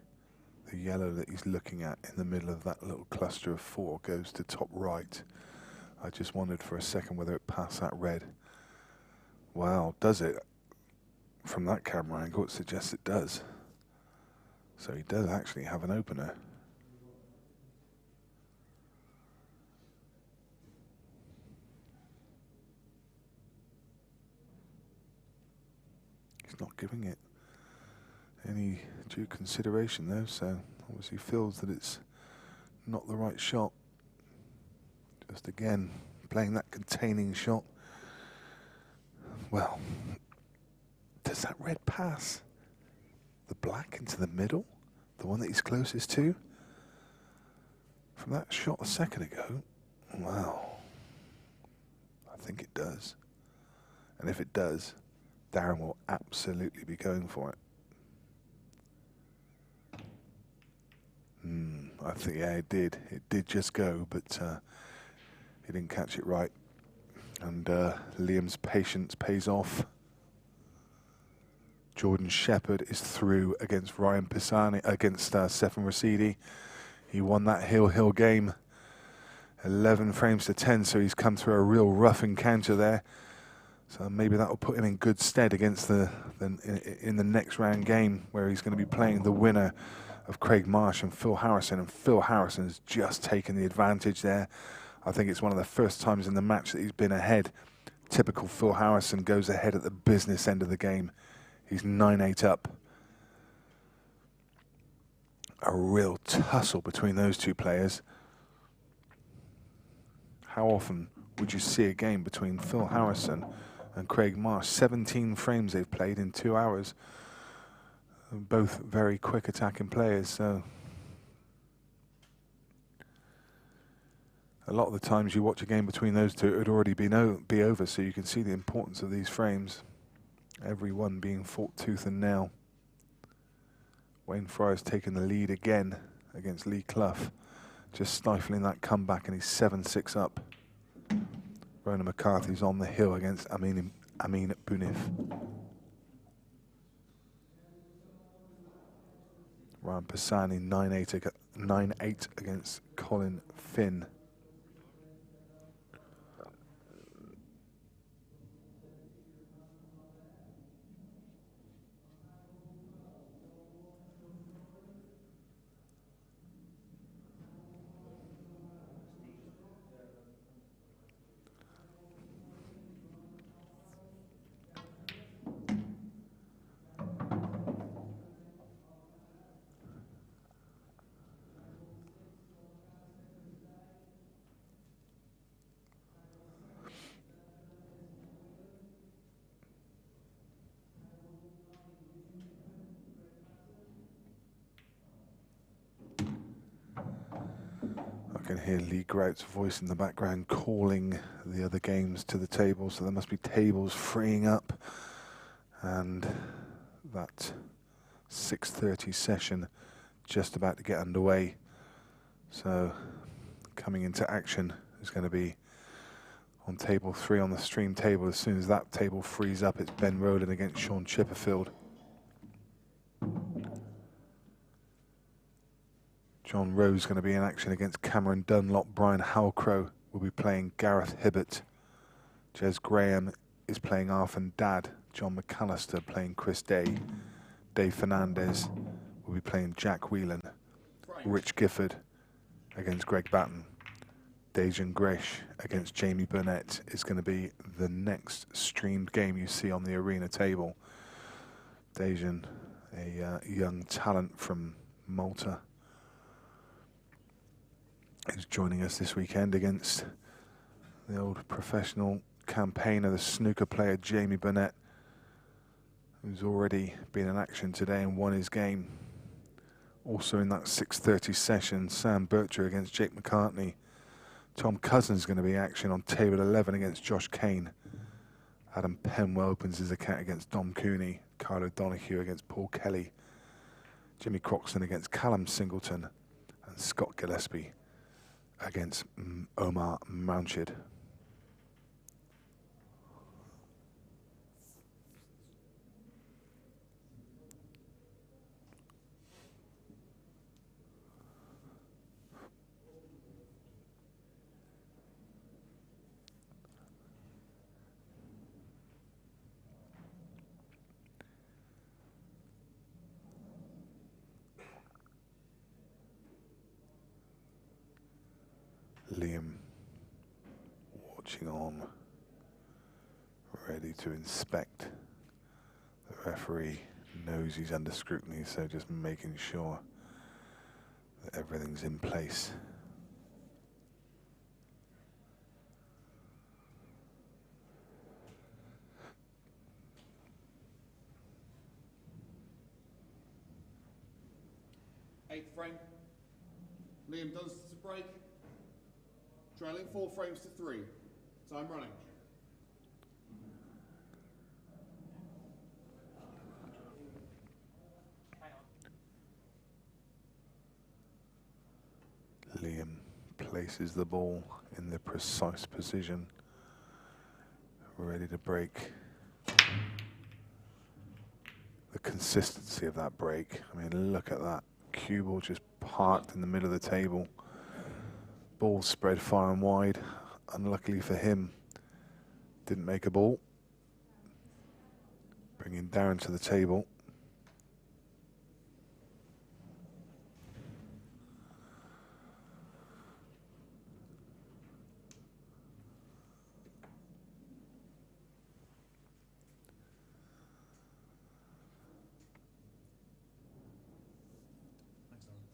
the yellow that he's looking at in the middle of that little cluster of four goes to top right. I just wondered for a second whether it passed that red. Wow, does it? From that camera angle, it suggests it does. So he does actually have an opener. He's not giving it any due consideration though, so obviously feels that it's not the right shot. Just again, playing that containing shot. Well, does that red pass the black into the middle? The one that he's closest to? From that shot a second ago? Wow. I think it does. And if it does, Darren will absolutely be going for it. I think, yeah, it did. It did just go, but he didn't catch it right. And Liam's patience pays off. Jordan Shepherd is through against Ryan Pisani, against Stefan Rosidi. He won that hill game 11 frames to 10, so he's come through a real rough encounter there. So maybe that will put him in good stead against in the next round game, where he's going to be playing the winner of Craig Marsh and Phil Harrison. And Phil Harrison has just taken the advantage there. I think it's one of the first times in the match that he's been ahead. Typical Phil Harrison goes ahead at the business end of the game. He's 9-8 up. A real tussle between those two players. How often would you see a game between Phil Harrison and Craig Marsh? 17 frames they've played in 2 hours. Both very quick attacking players, so a lot of the times you watch a game between those two, it would already be over, so you can see the importance of these frames. Every one being fought tooth and nail. Wayne Fryer's taken the lead again against Lee Clough, just stifling that comeback, and he's 7-6 up. Ronan McCarthy's on the hill against Amin Bounif. Ryan Pisani 9-8 against Colin Finn. I can hear Lee Grout's voice in the background calling the other games to the table, so there must be tables freeing up, and that 6:30 session just about to get underway. So coming into action is going to be on table 3 on the stream table. As soon as that table frees up, it's Ben Rowland against Sean Chipperfield. John Rowe's going to be in action against Cameron Dunlop. Brian Howcrow will be playing Gareth Hibbert. Jez Graham is playing Arfin Dad. John McAllister playing Chris Day. Dave Fernandez will be playing Jack Whelan. Rich Gifford against Greg Batten. Dejan Grish against Jamie Burnett is going to be the next streamed game you see on the arena table. Dejan, a young talent from Malta, is joining us this weekend against the old professional campaigner, the snooker player Jamie Burnett, who's already been in action today and won his game. Also in that 6:30 session, Sam Bircher against Jake McCartney. Tom Cousins going to be in action on table 11 against Josh Kane. Adam Penwell opens his account against Dom Cooney. Carlo Donahue against Paul Kelly. Jimmy Croxton against Callum Singleton. And Scott Gillespie against Omar Mounchid. Liam watching on, ready to inspect. The referee knows he's under scrutiny, so just making sure that everything's in place. Eighth frame. Liam Dunster to break. Trailing 4 frames to 3. Time running. Liam places the ball in the precise position, ready to break. The consistency of that break. I mean, look at that. Cue ball just parked in the middle of the table. Ball spread far and wide. Unluckily for him, didn't make a ball. Bringing Darren to the table.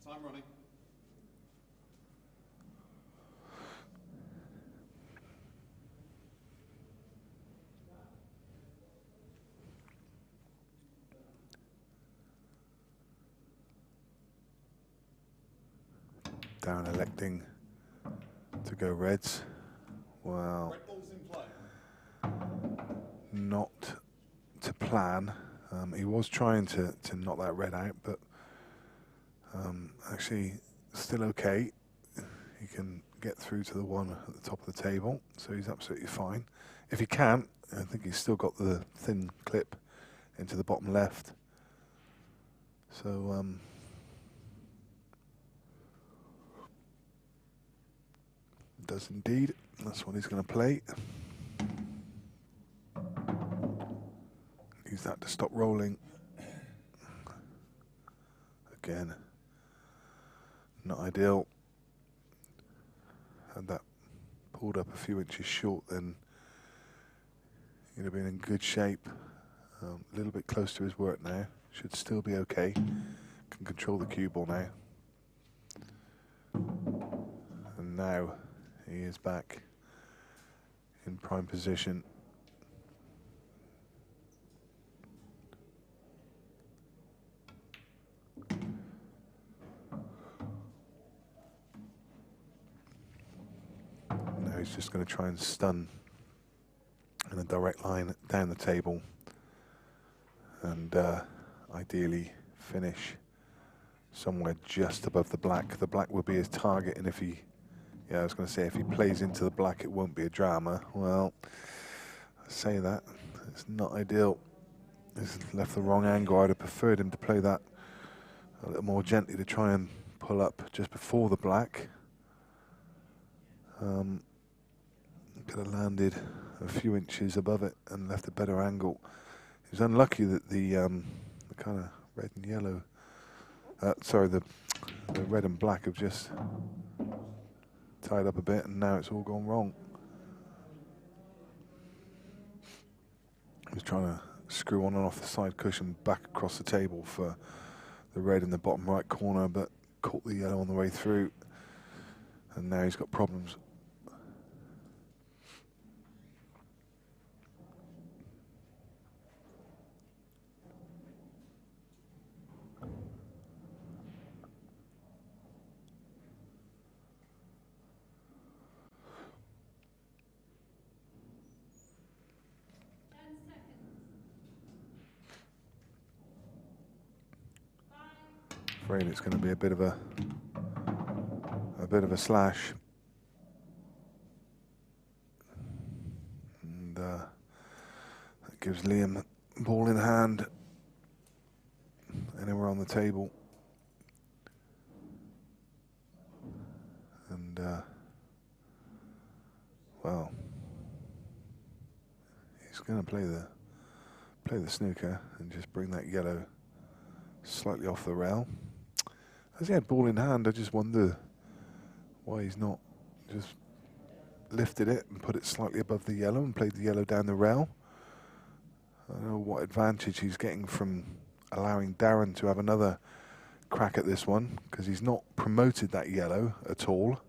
Time running. Darren electing to go reds. Well, Red ball's in play. not to plan. He was trying to knock that red out, but actually still okay. He can get through to the one at the top of the table, so he's absolutely fine. If he can't, I think he's still got the thin clip into the bottom left. So does indeed. That's what he's going to play. Use that to stop rolling. Again, not ideal. Had that pulled up a few inches short, then he'd have been in good shape. A little bit close to his work now. Should still be okay. Can control the cue ball now. And now he is back in prime position. he's just going to try and stun in a direct line down the table and ideally finish somewhere just above the black. The black will be his target, and if he, yeah, I was going to say if he plays into the black, it won't be a drama. Well, I say that, it's not ideal. He's left the wrong angle. I'd have preferred him to play that a little more gently to try and pull up just before the black. Could have landed a few inches above it and left a better angle. He was unlucky that the kind of red and yellow, sorry, the red and black have just tied up a bit, and now it's all gone wrong. He was trying to screw on and off the side cushion back across the table for the red in the bottom right corner, but caught the yellow on the way through, and now he's got problems. Afraid it's going to be a bit of a slash, and that gives Liam ball in hand anywhere on the table, and well, he's going to play the snooker and just bring that yellow slightly off the rail. As he had ball in hand, I just wonder why he's not just lifted it and put it slightly above the yellow and played the yellow down the rail. I don't know what advantage he's getting from allowing Darren to have another crack at this one, because he's not promoted that yellow at all.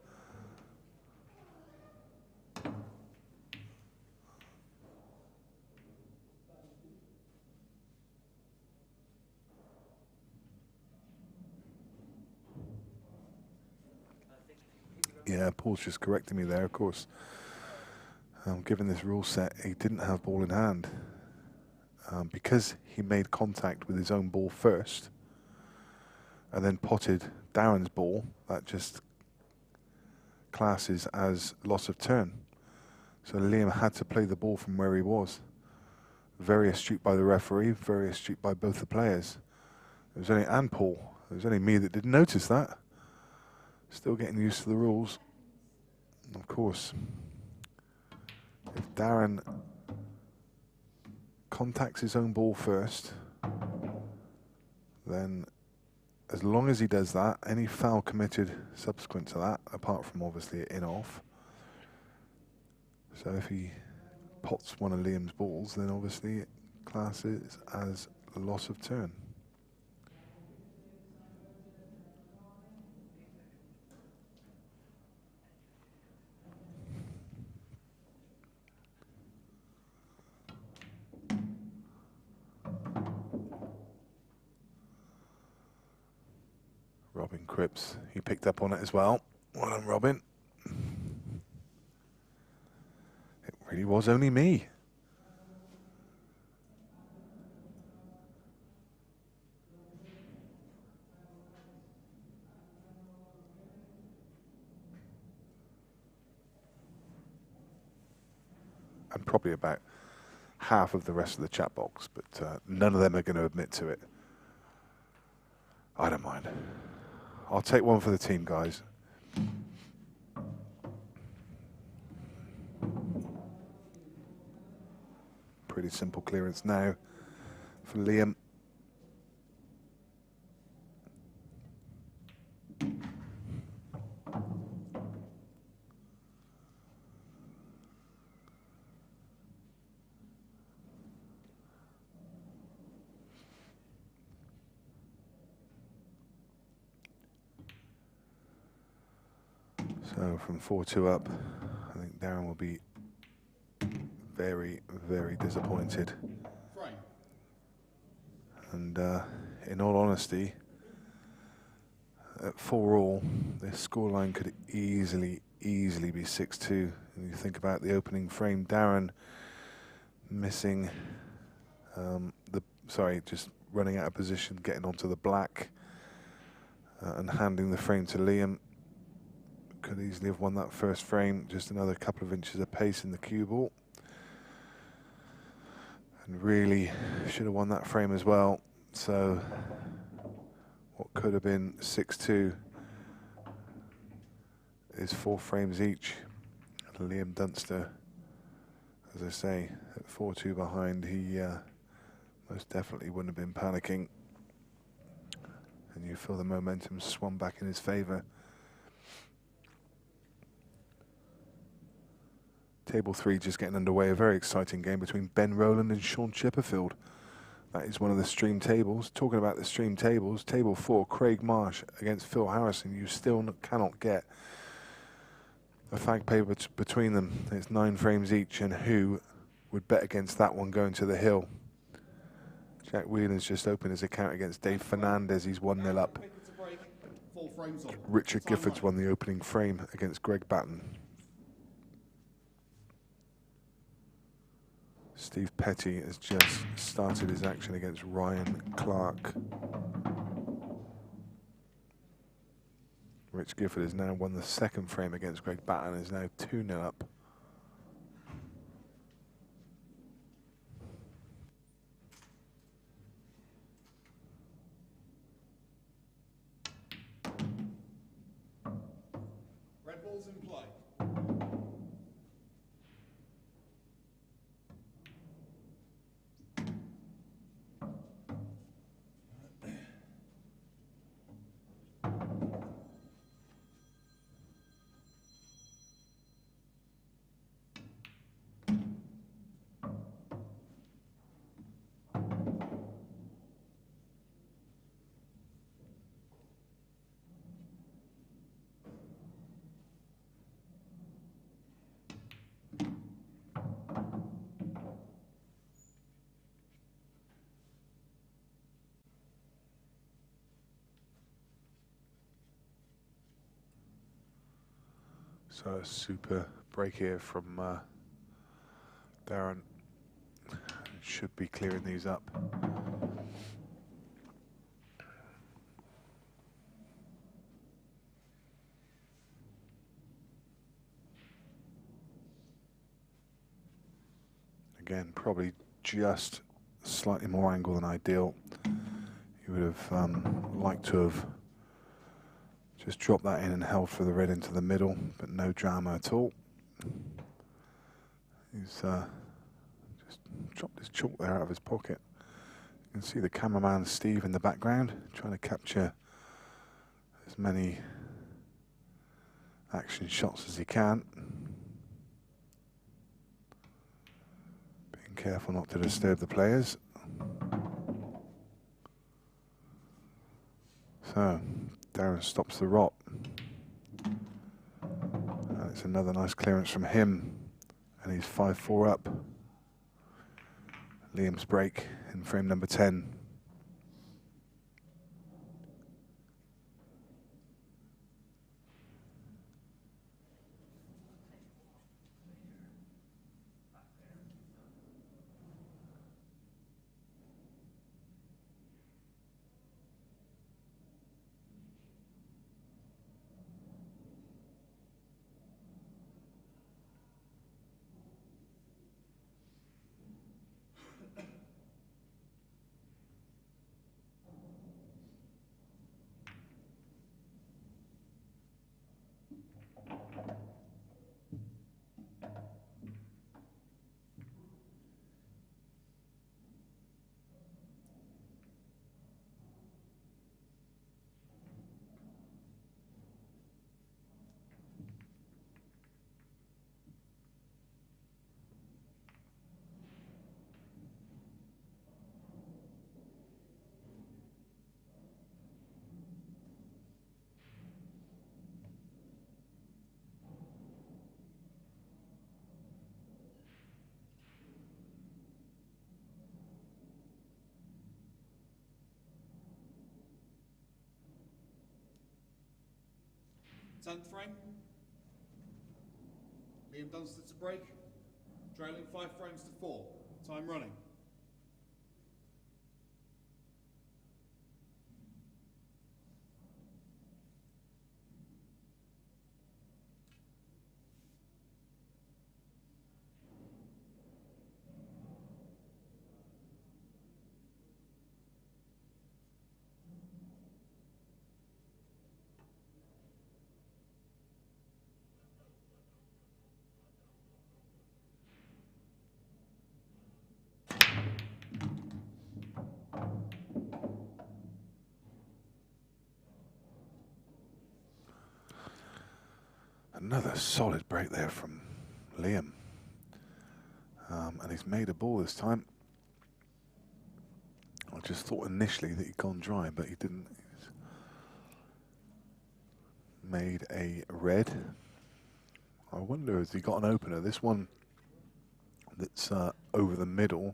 Yeah, Paul's just correcting me there, of course. Given this rule set, he didn't have ball in hand. Because he made contact with his own ball first and then potted Darren's ball, that just classes as loss of turn. So Liam had to play the ball from where he was. Very astute by the referee, very astute by both the players. It was only, and Paul, it was only me that didn't notice that. Still getting used to the rules. Of course, if Darren contacts his own ball first, then as long as he does that, any foul committed subsequent to that, apart from obviously in off. So if he pots one of Liam's balls, then obviously it classes as a loss of turn. Robin Cripps, he picked up on it as well. Well done, Robin. It really was only me. And probably about half of the rest of the chat box, but none of them are going to admit to it. I don't mind. I'll take one for the team, guys. Pretty simple clearance now for Liam. So from 4-2 up, I think Darren will be very, very disappointed. Frame. And in all honesty, at 4-all, this scoreline could easily be 6-2 And you think about the opening frame, Darren missing just running out of position, getting onto the black and handing the frame to Liam. Could easily have won that first frame, just another couple of inches of pace in the cue ball. And really should have won that frame as well. So what could have been 6-2 is 4 frames each. And Liam Dunster, as I say, at 4-2 behind, he most definitely wouldn't have been panicking. And you feel the momentum swung back in his favour. Table 3 just getting underway. A very exciting game between Ben Rowland and Sean Chipperfield. That is one of the stream tables. Talking about the stream tables, table 4, Craig Marsh against Phil Harrison. You still cannot get a fag paper between them. It's 9 frames each, and who would bet against that one going to the hill? Jack Whelan's just opened his account against Dave Fernandez. He's 1-0 up. Richard Gifford's won the opening frame against Greg Batten. Steve Petty has just started his action against Ryan Clark. Rich Gifford has now won the second frame against Greg Batten, is now 2-0 up. Red ball's in play. So a super break here from Darren. Should be clearing these up. Again, probably just slightly more angle than ideal. You would have liked to have just dropped that in and held for the red into the middle, but no drama at all. He's just dropped his chalk there out of his pocket. You can see the cameraman Steve in the background trying to capture as many action shots as he can. Being careful not to disturb the players. So Darren stops the rot. And it's another nice clearance from him. And he's 5-4 up. Liam's break in frame number 10. Tenth frame. Liam Dunster to break, trailing 5 frames to 4. Time running. Another solid break there from Liam. And he's made a ball this time. I just thought initially that he'd gone dry, but he didn't. He's made a red. I wonder, has he got an opener? This one that's over the middle.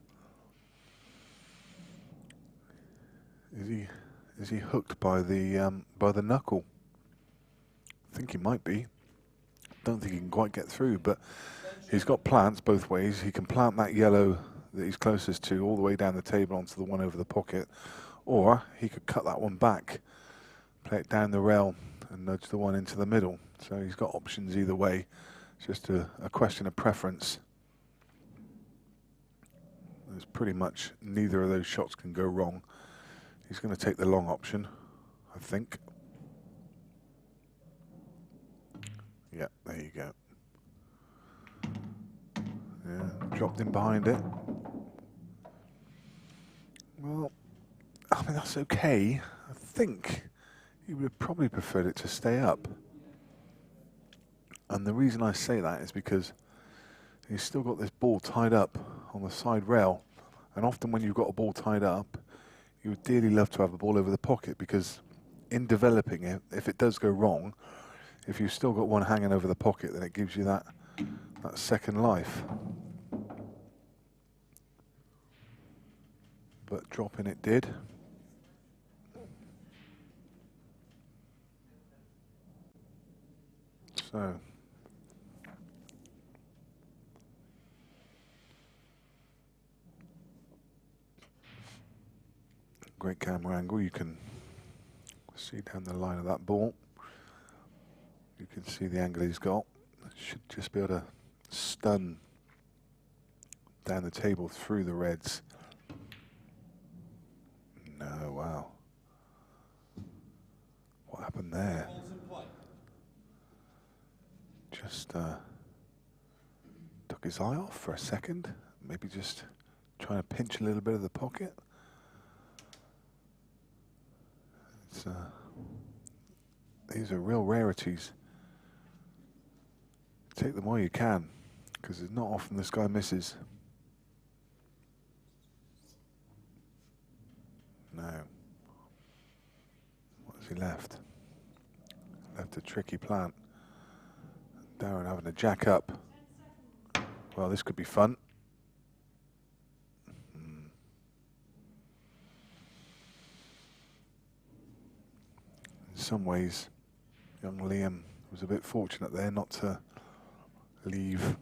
Is he hooked by the knuckle? I think he might be. Don't think he can quite get through, but he's got plants both ways. He can plant that yellow that he's closest to all the way down the table onto the one over the pocket, or he could cut that one back, play it down the rail and nudge the one into the middle. So he's got options either way. It's just a question of preference. There's pretty much neither of those shots can go wrong. He's going to take the long option, I think. Yeah, there you go. Yeah, dropped in behind it. Well, I mean, that's okay. I think he would have probably preferred it to stay up. And the reason I say that is because he's still got this ball tied up on the side rail. And often when you've got a ball tied up, you would dearly love to have the ball over the pocket, because in developing it, if it does go wrong, if you've still got one hanging over the pocket, then it gives you that second life. But dropping it did. So great camera angle. You can see down the line of that ball. You can see the angle he's got. Should just be able to stun down the table through the reds. No, wow. What happened there? Just took his eye off for a second. Maybe just trying to pinch a little bit of the pocket. It's, these are real rarities. Take them while you can, because it's not often this guy misses. No. What has he left? Left a tricky plant. Darren having a jack up. Well, this could be fun. In some ways, young Liam was a bit fortunate there not to leave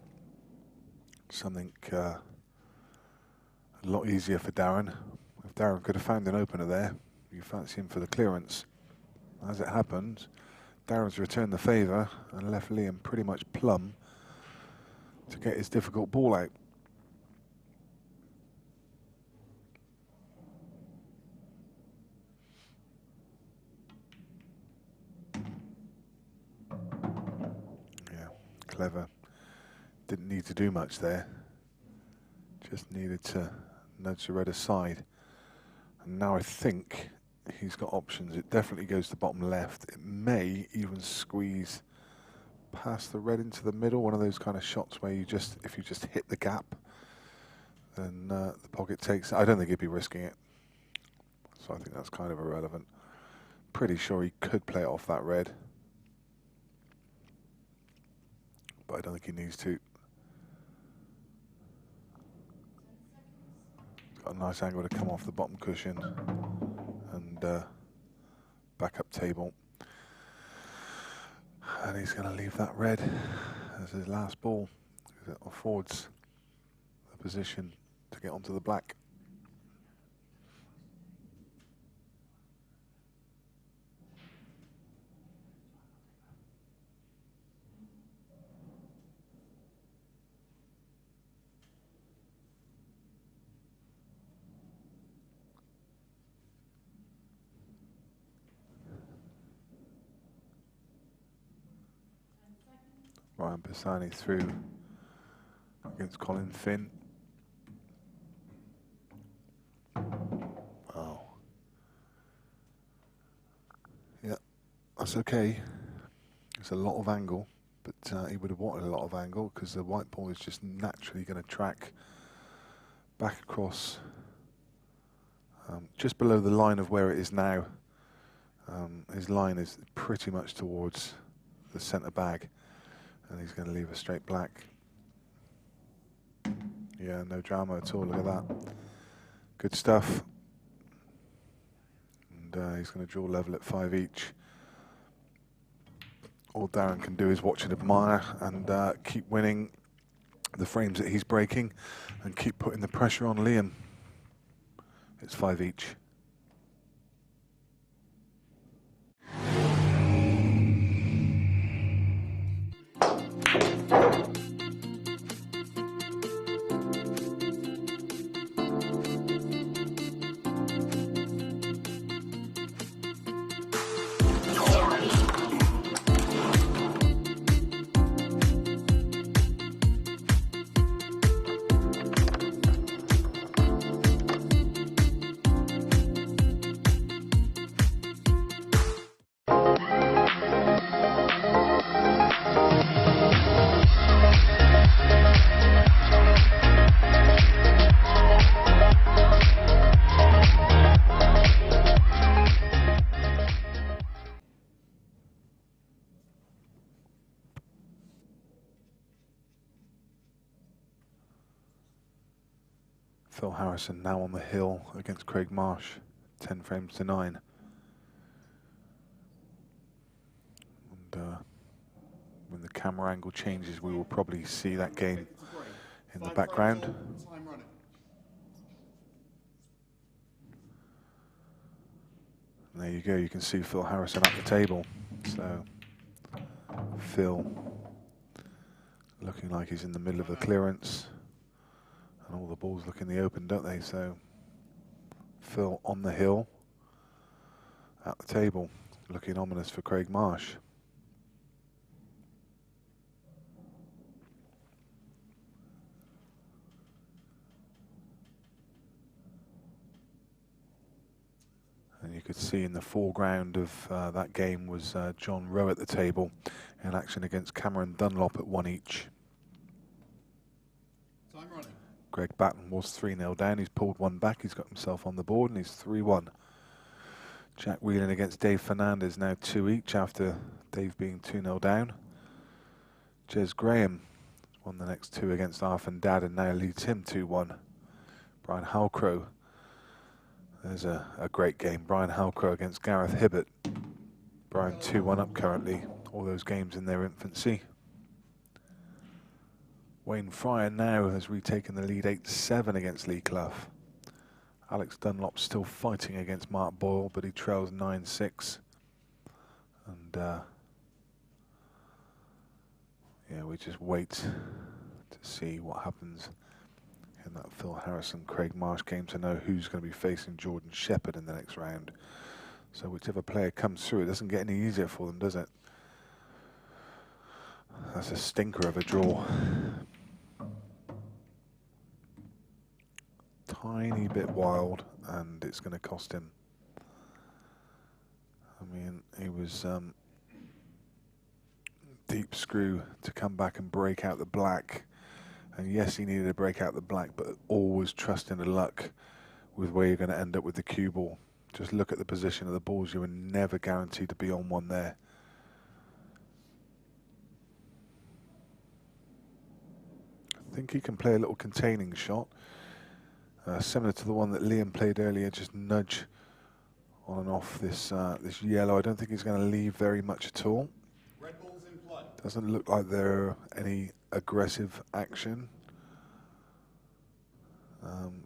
something a lot easier for Darren. If Darren could have found an opener there, you fancy him for the clearance. As it happens, Darren's returned the favour and left Liam pretty much plumb to get his difficult ball out. Yeah, clever. Didn't need to do much there. Just needed to nudge the red aside. And now I think he's got options. It definitely goes to bottom left. It may even squeeze past the red into the middle. One of those kind of shots where you just, if you just hit the gap, then the pocket takes. I don't think he'd be risking it. So I think that's kind of irrelevant. Pretty sure he could play it off that red, but I don't think he needs to. Got a nice angle to come off the bottom cushion and back up table. And he's going to leave that red as his last ball. It affords the position to get onto the black. Ryan Pisani through against Colin Finn. Wow. Yeah, that's okay. It's a lot of angle, but he would have wanted a lot of angle because the white ball is just naturally going to track back across just below the line of where it is now. His line is pretty much towards the centre bag. And he's going to leave a straight black. Yeah, no drama at all. Look at that. Good stuff. And he's going to draw level at 5 each. All Darren can do is watch and admire and keep winning the frames that he's breaking and keep putting the pressure on Liam. It's 5 each. Phil Harrison now on the hill against Craig Marsh, 10 frames to 9. And when the camera angle changes, we will probably see that game in the background. And there you go, you can see Phil Harrison at the table. So Phil looking like he's in the middle of the clearance. And all the balls look in the open, don't they? So Phil on the hill at the table, looking ominous for Craig Marsh. And you could see in the foreground of that game was John Rowe at the table in action against Cameron Dunlop at 1 each. Time running. Greg Batten was 3-0 down. He's pulled one back. He's got himself on the board and he's 3-1. Jack Whelan against Dave Fernandez, now 2 each after Dave being 2-0 down. Jez Graham won the next 2 against Arfin Dad and now leads him 2-1. Brian Halcrow. There's a great game. Brian Halcrow against Gareth Hibbert. Brian 2-1 up currently. All those games in their infancy. Wayne Fryer now has retaken the lead 8-7 against Lee Clough. Alex Dunlop still fighting against Mark Boyle, but he trails 9-6. And yeah, we just wait to see what happens in that Phil Harrison-Craig Marsh game to know who's going to be facing Jordan Shepherd in the next round. So whichever player comes through, it doesn't get any easier for them, does it? That's a stinker of a draw. Tiny bit wild, and it's going to cost him. I mean, he was deep screw to come back and break out the black. And yes, he needed to break out the black, but always trust in the luck with where you're going to end up with the cue ball. Just look at the position of the balls. You were never guaranteed to be on one there. I think he can play a little containing shot. Similar to the one that Liam played earlier, just nudge on and off this this yellow. I don't think he's going to leave very much at all. Red ball's in play. Doesn't look like there are any aggressive action.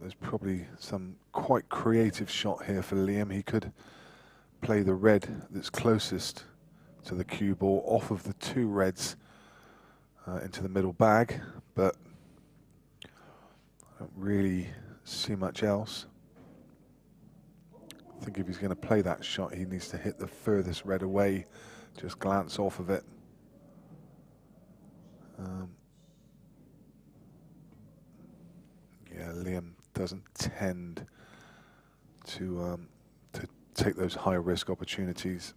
There's probably some quite creative shot here for Liam. He could play the red that's closest to the cue ball off of the two reds into the middle bag, but I don't really see much else. I think if he's going to play that shot, he needs to hit the furthest red away, just glance off of it. Yeah, Liam doesn't tend to take those high risk opportunities.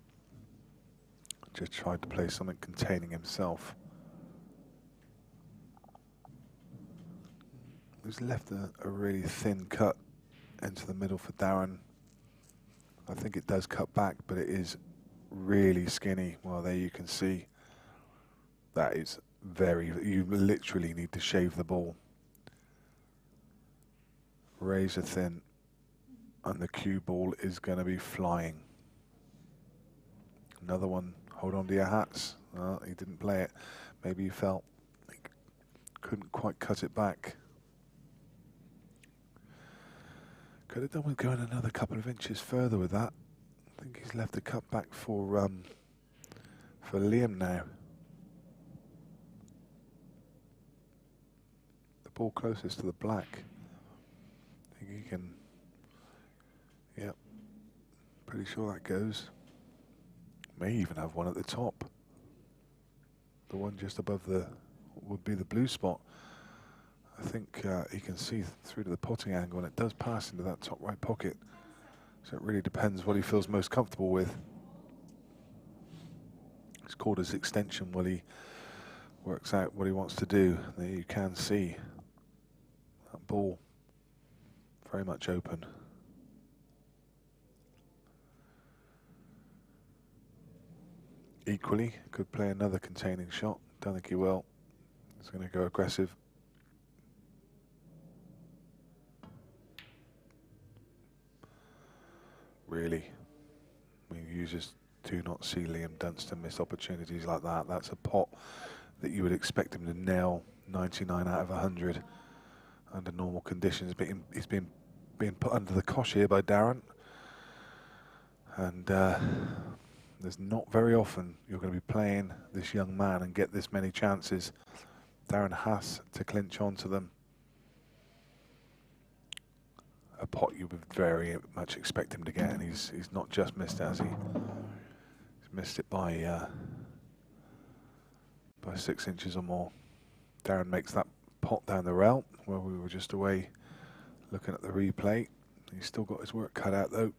Just tried to play something containing himself. He's left a really thin cut into the middle for Darren. I think it does cut back, but it is really skinny. Well, there you can see that is very, you literally need to shave the ball. Razor thin, and the cue ball is going to be flying. Another one, hold on to your hats. Oh, he didn't play it. Maybe he felt he couldn't quite cut it back. Could have done with going another couple of inches further with that. I think he's left a cut back for Liam now. The ball closest to the black. I think he can. Yep. Pretty sure that goes. May even have one at the top. The one just above the would be the blue spot. I think he can see through to the potting angle, and it does pass into that top right pocket. So it really depends what he feels most comfortable with. It's called his extension while he works out what he wants to do. There you can see that ball very much open. Equally, could play another containing shot. Don't think he will. He's going to go aggressive. Really, I mean, you just do not see Liam Dunster miss opportunities like that. That's a pot that you would expect him to nail 99 out of 100 under normal conditions. But he's being put under the cosh here by Darren, and there's not very often you're going to be playing this young man and get this many chances. Darren has to clinch onto them. A pot you would very much expect him to get, and he's not just missed it, has he? He's missed it by 6 inches or more. Darren makes that pot down the rail where we were just away looking at the replay. He's still got his work cut out though.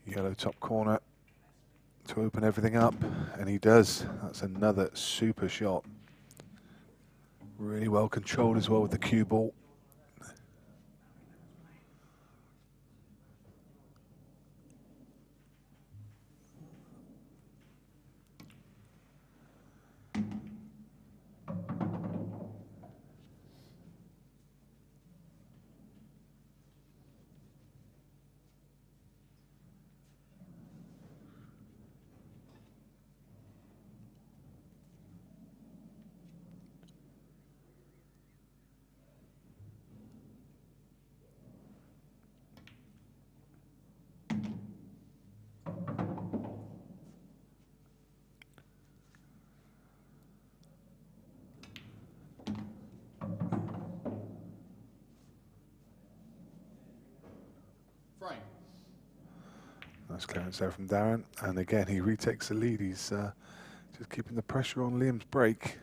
Yellow top corner to open everything up, and he does. That's another super shot. Really well controlled as well with the cue ball. Nice clearance there from Darren, and again he retakes the lead. He's just keeping the pressure on Liam's break.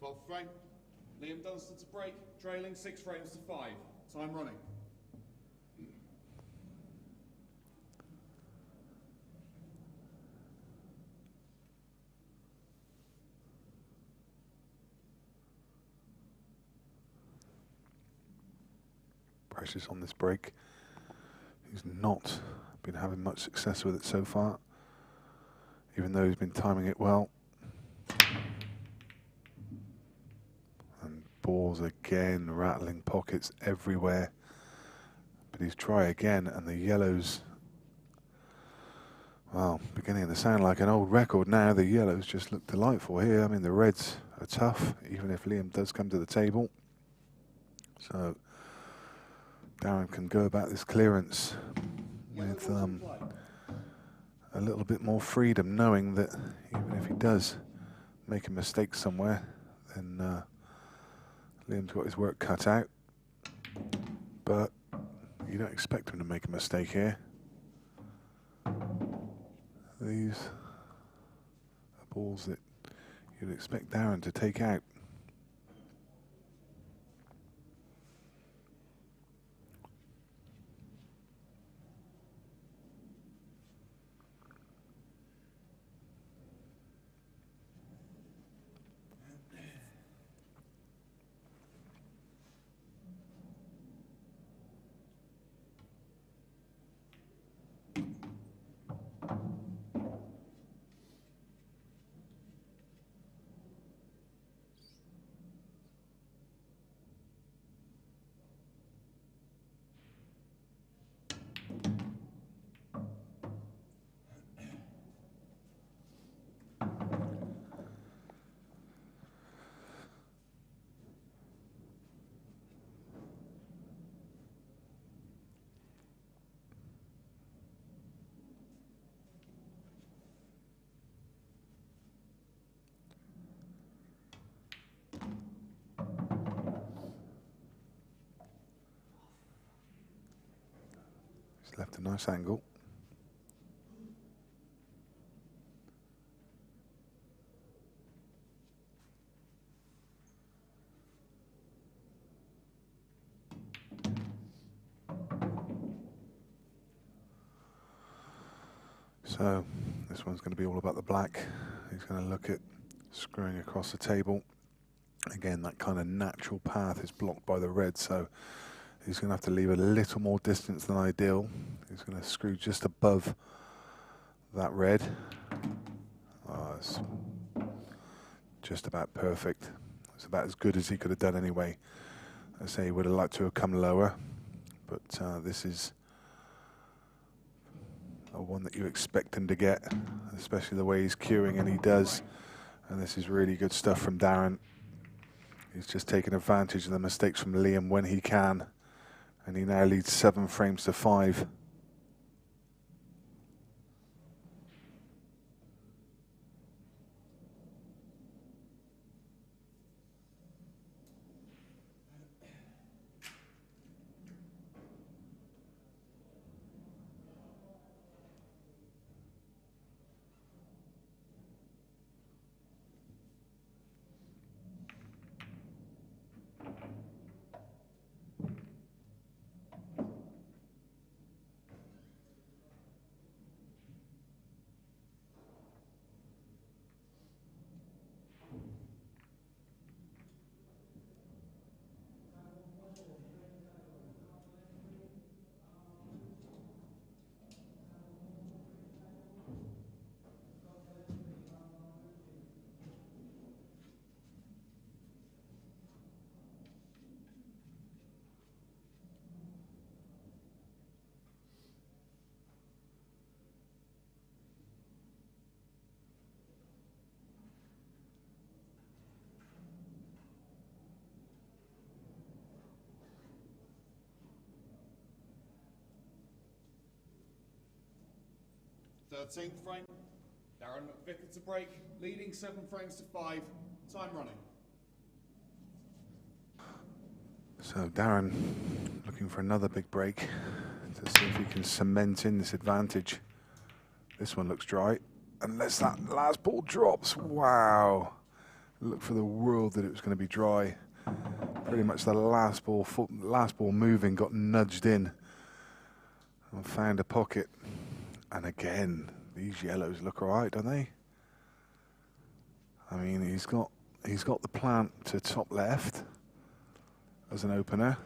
12th frame. Liam Dunster to break, trailing 6 frames to 5. Time running. Precious on this break. He's not been having much success with it so far, even though he's been timing it well. And balls again, rattling pockets everywhere. But he's try again, and the yellows, well, beginning to sound like an old record now. The yellows just look delightful here. I mean, the reds are tough, even if Liam does come to the table. So Darren can go about this clearance with a little bit more freedom, knowing that even if he does make a mistake somewhere, then Liam's got his work cut out. But you don't expect him to make a mistake here. These are balls that you'd expect Darren to take out. Left a nice angle. So this one's going to be all about the black. He's going to look at screwing across the table. Again, that kind of natural path is blocked by the red, so he's going to have to leave a little more distance than ideal. He's going to screw just above that red. Oh, it's just about perfect. It's about as good as he could have done anyway. I say he would have liked to have come lower, but this is a one that you expect him to get, especially the way he's cueing, and he does. And this is really good stuff from Darren. He's just taking advantage of the mistakes from Liam when he can. And he now leads 7 frames to 5. Thirteenth frame. Darren McVicar to break, leading 7 frames to 5. Time running. So Darren looking for another big break to see if he can cement in this advantage. This one looks dry, unless that last ball drops. Wow. Looked for the world that it was going to be dry. Pretty much the last ball moving, got nudged in and found a pocket. And again, these yellows look alright, don't they? I mean, he's got the plant to top left as an opener.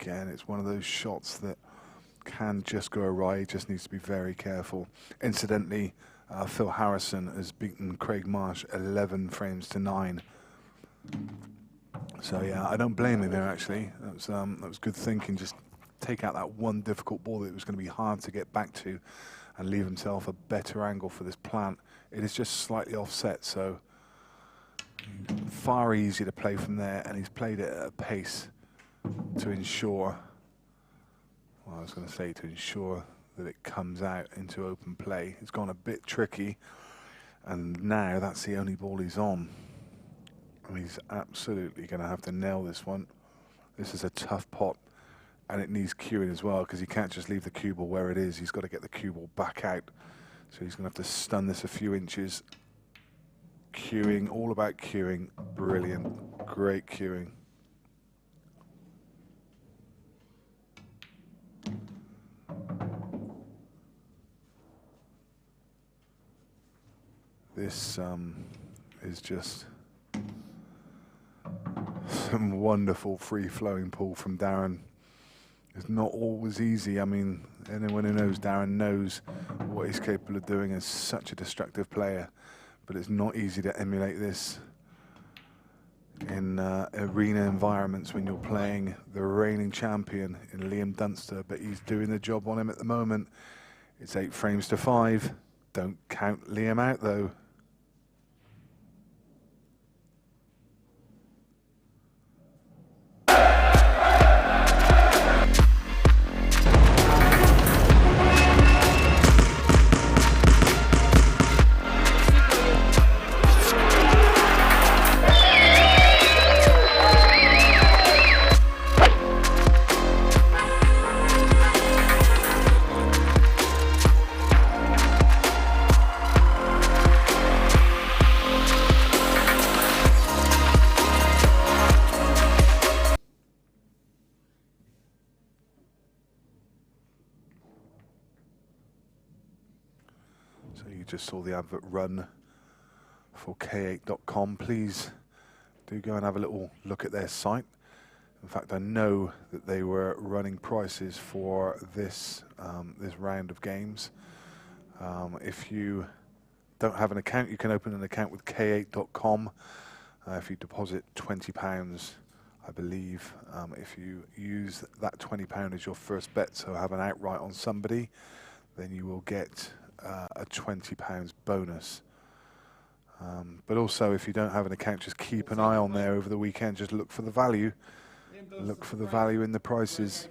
It's one of those shots that can just go awry. Just needs to be very careful. Incidentally, Phil Harrison has beaten Craig Marsh 11 frames to 9. So yeah, I don't blame him here actually. That was good thinking. Just take out that one difficult ball that was going to be hard to get back to, and leave himself a better angle for this plant. It is just slightly offset, so far easier to play from there, and he's played it at a pace to ensure, well, I was going to say to ensure that it comes out into open play. It's gone a bit tricky, and now that's the only ball he's on. And he's absolutely going to have to nail this one. This is a tough pot, and it needs cueing as well, because he can't just leave the cue ball where it is. He's got to get the cue ball back out. So he's going to have to stun this a few inches. Cueing, all about cueing. Brilliant. Great cueing. This is just some wonderful free-flowing pull from Darren. It's not always easy. I mean, anyone who knows Darren knows what he's capable of doing as such a destructive player, but it's not easy to emulate this in arena environments when you're playing the reigning champion in Liam Dunster, but he's doing the job on him at the moment. It's 8 frames to 5. Don't count Liam out though. Just saw the advert run for K8.com. Please do go and have a little look at their site. In fact, I know that they were running prices for this this round of games. If you don't have an account, you can open an account with K8.com. If you deposit £20, I believe, if you use that £20 as your first bet, so have an outright on somebody, then you will get a £20 bonus. But also, if you don't have an account, just keep an eye on there over the weekend. Just look for the value. Look for the value in the prices.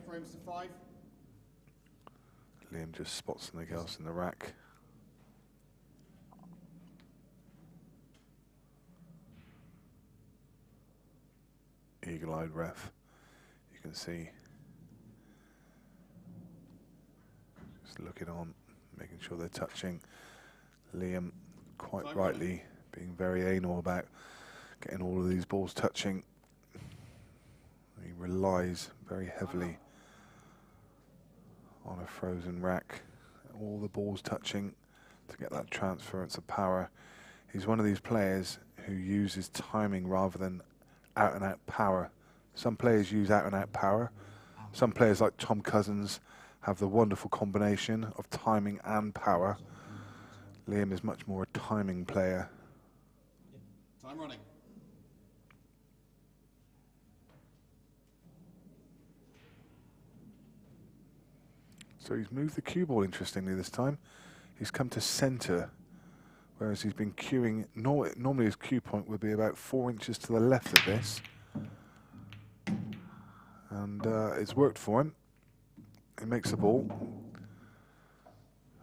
Liam just spots something else in the rack. Eagle-eyed ref. You can see. Just looking on, making sure they're touching. Liam, quite rightly, being very anal about getting all of these balls touching. He relies very heavily on a frozen rack. All the balls touching to get that transference of power. He's one of these players who uses timing rather than out-and-out power. Some players use out-and-out power. Some players like Tom Cousins have the wonderful combination of timing and power. Liam is much more a timing player. Time running. So he's moved the cue ball interestingly this time. He's come to centre, whereas he's been cueing. Normally his cue point would be about 4 inches to the left of this. And it's worked for him. He makes the ball,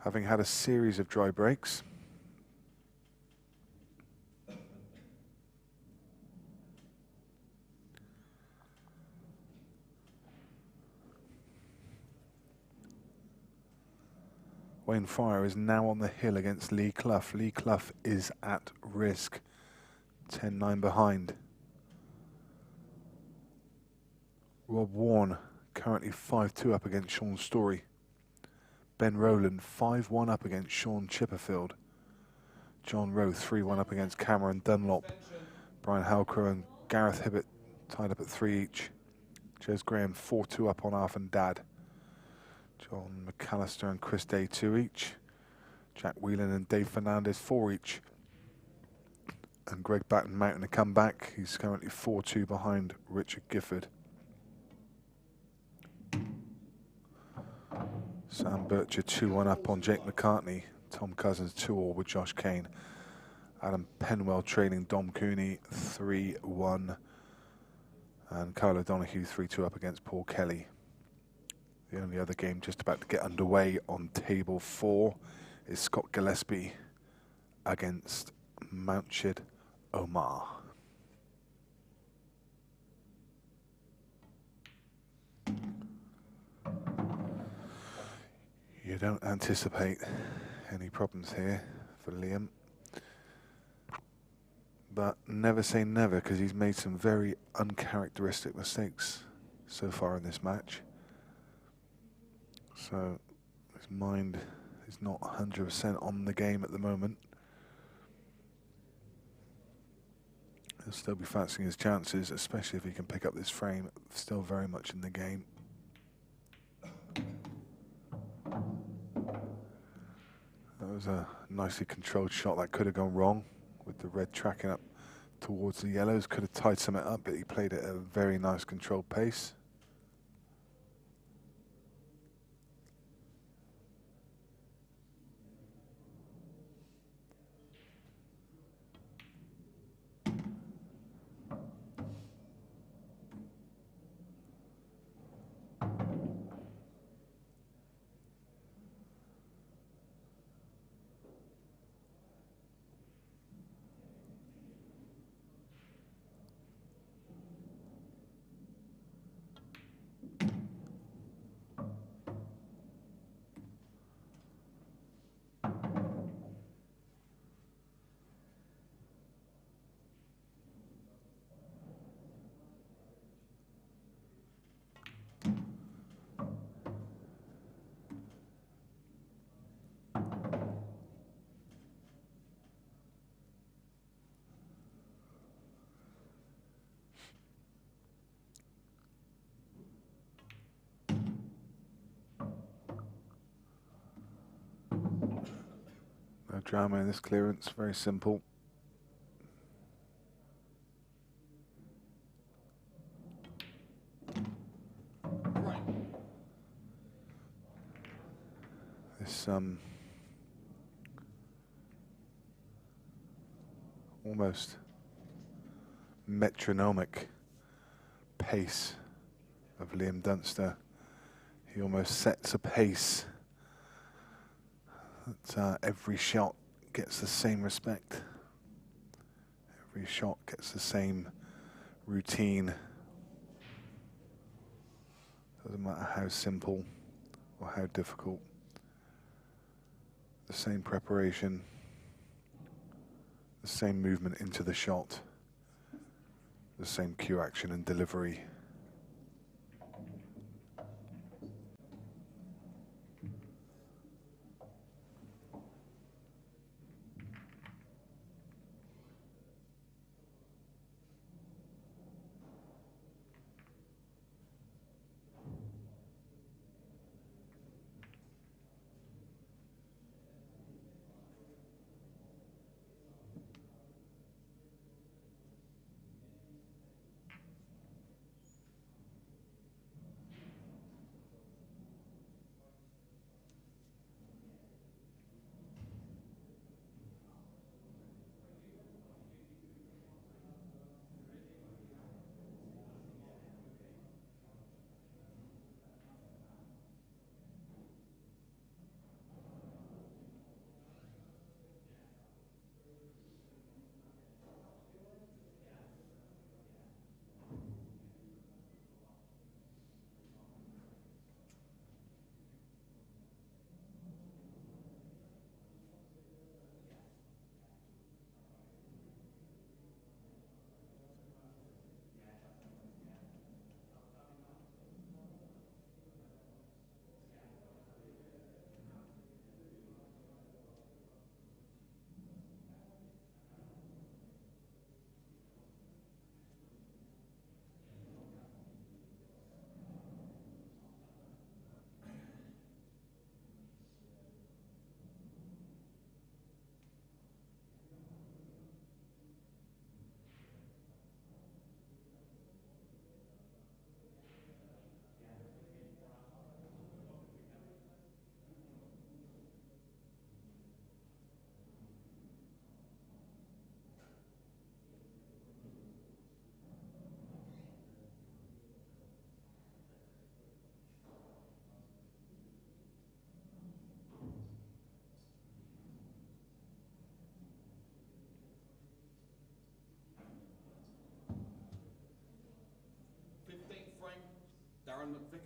having had a series of dry breaks. Wayne Fryer is now on the hill against Lee Clough. Lee Clough is at risk. 10-9 behind. Rob Warren currently 5-2 up against Sean Story. Ben Rowland 5-1 up against Sean Chipperfield. John Rowe 3-1 up against Cameron Dunlop. Brian Halcrow and Gareth Hibbett tied up at 3 each. Jez Graham 4-2 up on Arf and Dad. John McAllister and Chris Day 2 each. Jack Whelan and Dave Fernandez 4 each. And Greg Batten mounting a comeback. He's currently 4-2 behind Richard Gifford. Sam Bircher 2-1 up on Jake McCartney. Tom Cousins 2-all with Josh Kane. Adam Penwell trailing Dom Cooney 3-1. And Kyle O'Donoghue 3-2 up against Paul Kelly. The only other game just about to get underway on table 4 is Scott Gillespie against Mounchid Omar. You don't anticipate any problems here for Liam. But never say never, because he's made some very uncharacteristic mistakes so far in this match. So his mind is not 100% on the game at the moment. He'll still be fancying his chances, especially if he can pick up this frame. Still very much in the game. That was a nicely controlled shot that could have gone wrong, with the red tracking up towards the yellows. Could have tied something up, but he played it at a very nice controlled pace. No drama in this clearance, very simple. Right. This almost metronomic pace of Liam Dunster. He almost sets a pace that every shot gets the same respect. Every shot gets the same routine. Doesn't matter how simple or how difficult. The same preparation, the same movement into the shot, the same cue action and delivery.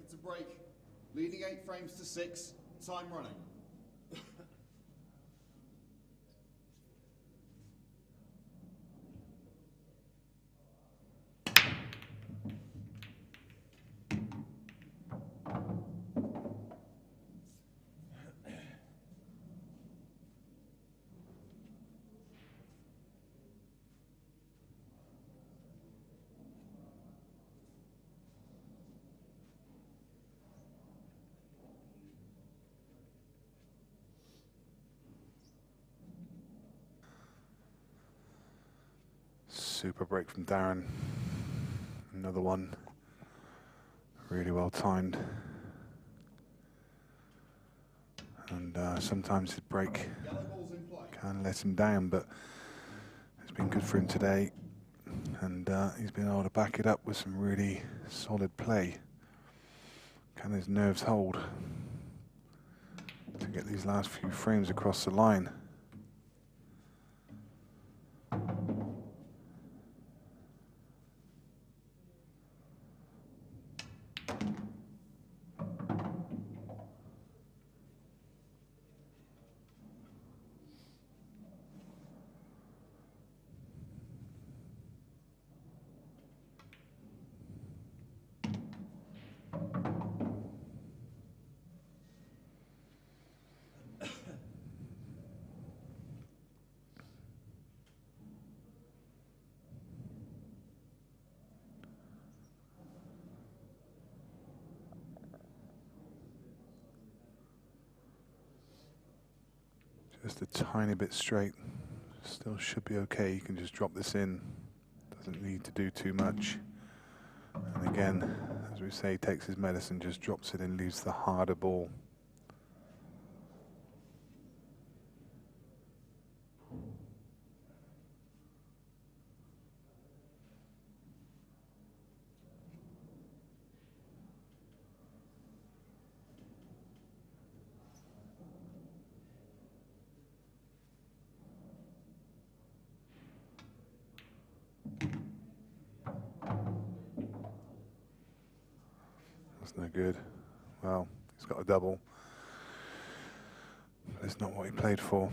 to break, leading 8 frames to 6, time running. Super break from Darren. Another one. Really well timed. And sometimes his break can let him down, but it's been good for him today. And he's been able to back it up with some really solid play. Can his nerves hold to get these last few frames across the line? Just a tiny bit straight. Still should be okay. You can just drop this in. Doesn't need to do too much. And again, as we say, takes his medicine, just drops it in, leaves the harder ball. No good. Well, he's got a double. But it's not what he played for.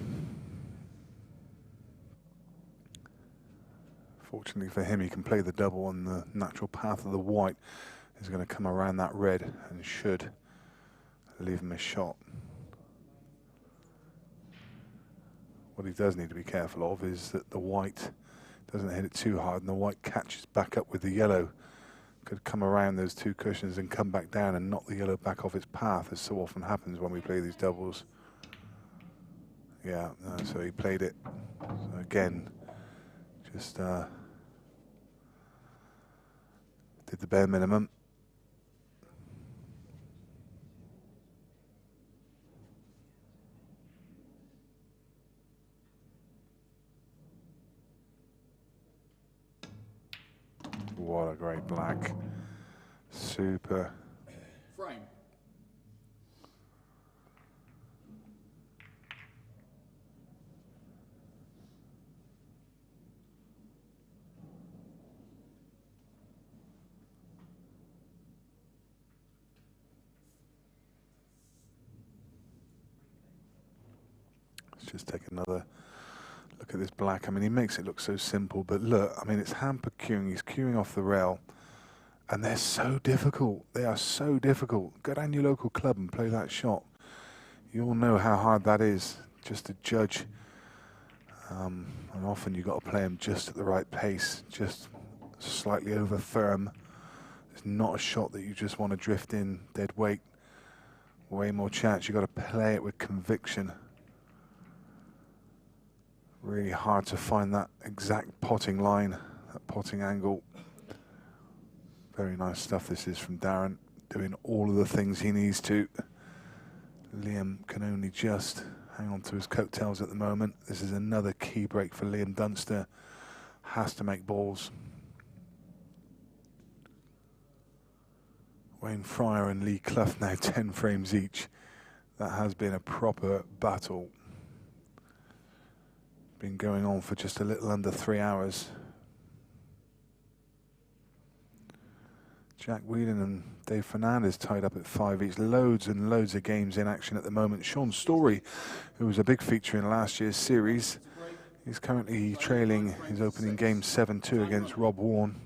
Fortunately for him, he can play the double, and the natural path of the white is going to come around that red and should leave him a shot. What he does need to be careful of is that the white doesn't hit it too hard and the white catches back up with the yellow. Could come around those two cushions and come back down and knock the yellow back off its path, as so often happens when we play these doubles. Yeah, so he played it. So again, just did the bare minimum. What a great black. Super. Frame. Let's just take another look at this black. I mean, he makes it look so simple, but look, I mean, it's hamper cueing. He's cueing off the rail, and they're so difficult. They are so difficult. Go down your local club and play that shot. You all know how hard that is just to judge. And often you've got to play them just at the right pace, just slightly over firm. It's not a shot that you just want to drift in dead weight. Way more chance. You've got to play it with conviction. Really hard to find that exact potting line, that potting angle. Very nice stuff this is from Darren, doing all of the things he needs to. Liam can only just hang on to his coattails at the moment. This is another key break for Liam Dunster. Has to make balls. Wayne Fryer and Lee Clough now 10 frames each. That has been a proper battle. Been going on for just a little under 3 hours. Jack Whelan and Dave Fernandez tied up at 5 each. Loads and loads of games in action at the moment. Sean Story, who was a big feature in last year's series, he's currently trailing his opening game 7-2 against Rob Warren.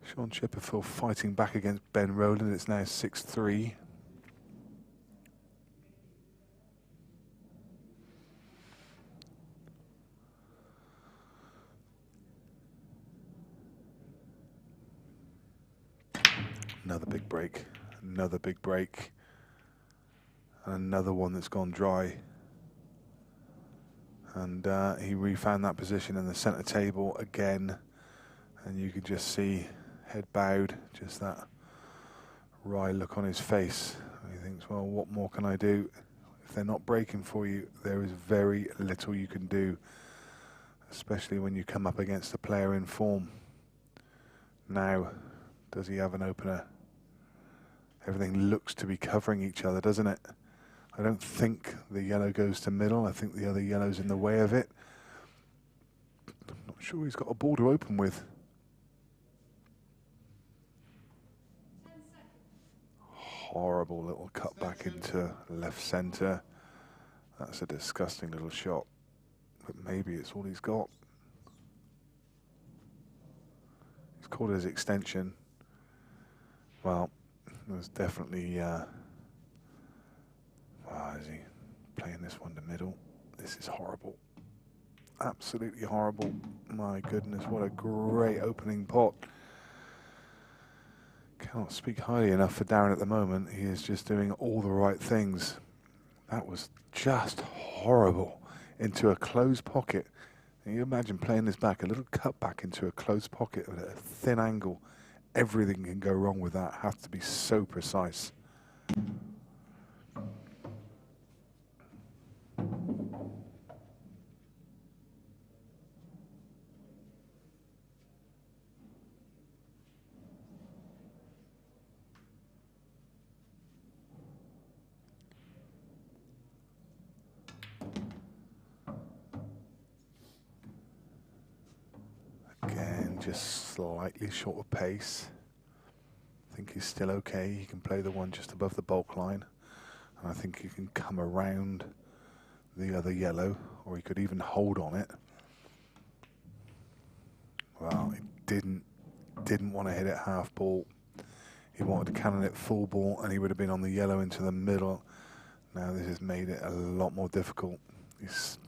Sean Chipperfield fighting back against Ben Rowland. It's now 6-3. Another big break, another big break, and another one that's gone dry. And he refound that position in the centre table again, and you could just see head bowed, just that wry look on his face. And he thinks, well, what more can I do? If they're not breaking for you, there is very little you can do, especially when you come up against a player in form. Now, does he have an opener? Everything looks to be covering each other, doesn't it? I don't think the yellow goes to middle. I think the other yellow's in the way of it. I'm not sure he's got a ball to open with. Horrible little cut back into left centre. That's a disgusting little shot. But maybe it's all he's got. He's called it his extension. Well, there's definitely, is he playing this one to middle? This is horrible. Absolutely horrible. My goodness, what a great opening pot. Cannot speak highly enough for Darren at the moment. He is just doing all the right things. That was just horrible. Into a closed pocket. Can you imagine playing this back? A little cut back into a closed pocket at a thin angle. Everything can go wrong with that. Has to be so precise. Again, just slightly short of pace. I think he's still okay. He can play the one just above the bulk line. And I think he can come around the other yellow, or he could even hold on it. Well, he didn't want to hit it half ball. He wanted to cannon it full ball, and he would have been on the yellow into the middle. Now this has made it a lot more difficult. He's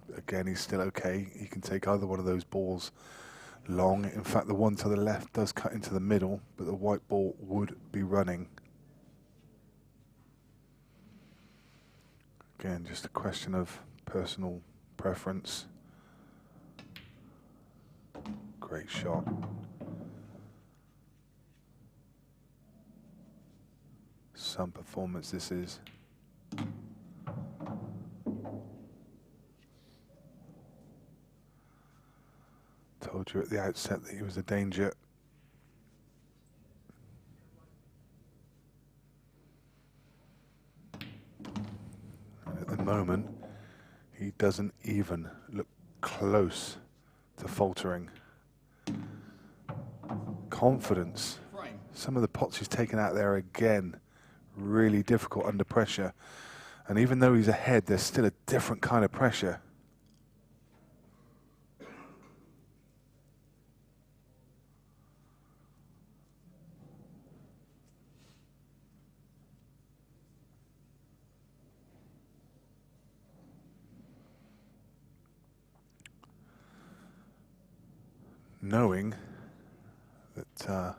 still okay. He can take either one of those balls long. In fact, the one to the left does cut into the middle, but the white ball would be running. Again, just a question of personal preference. Great shot. Some performance this is. Told you at the outset that he was a danger. And at the moment, he doesn't even look close to faltering. Confidence. Some of the pots he's taken out there again, really difficult under pressure. And even though he's ahead, there's still a different kind of pressure. Knowing that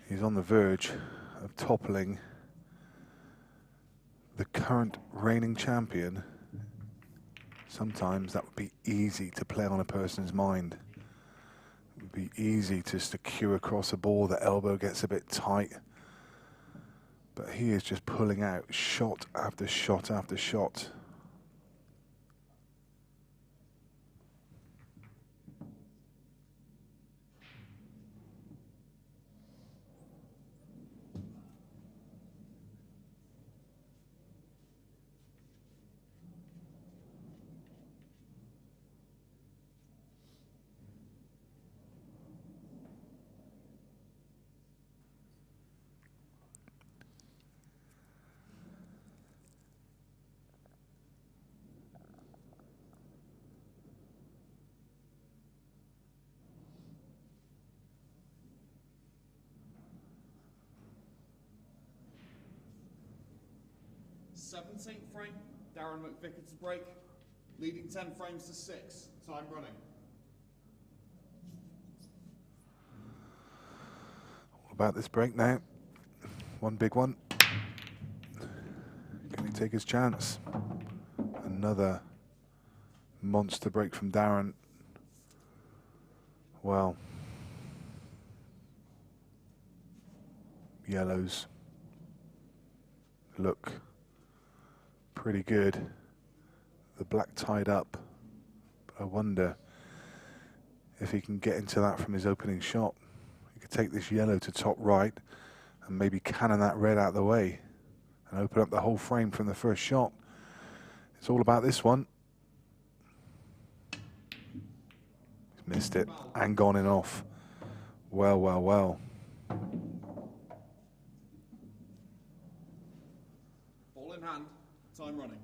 he's on the verge of toppling the current reigning champion, sometimes that would be easy to play on a person's mind. It would be easy just to cue across a ball, the elbow gets a bit tight. But he is just pulling out shot after shot after shot. 17th frame, Darren McVicar to break, leading 10 frames to 6, time running. What about this break now? One big one. Can he take his chance? Another monster break from Darren. Well, yellows look pretty good. The black tied up, but I wonder if he can get into that from his opening shot. He could take this yellow to top right and maybe cannon that red out of the way and open up the whole frame from the first shot. It's all about this one. He's missed it and gone in off. Well, well, well. Ball in hand, time running.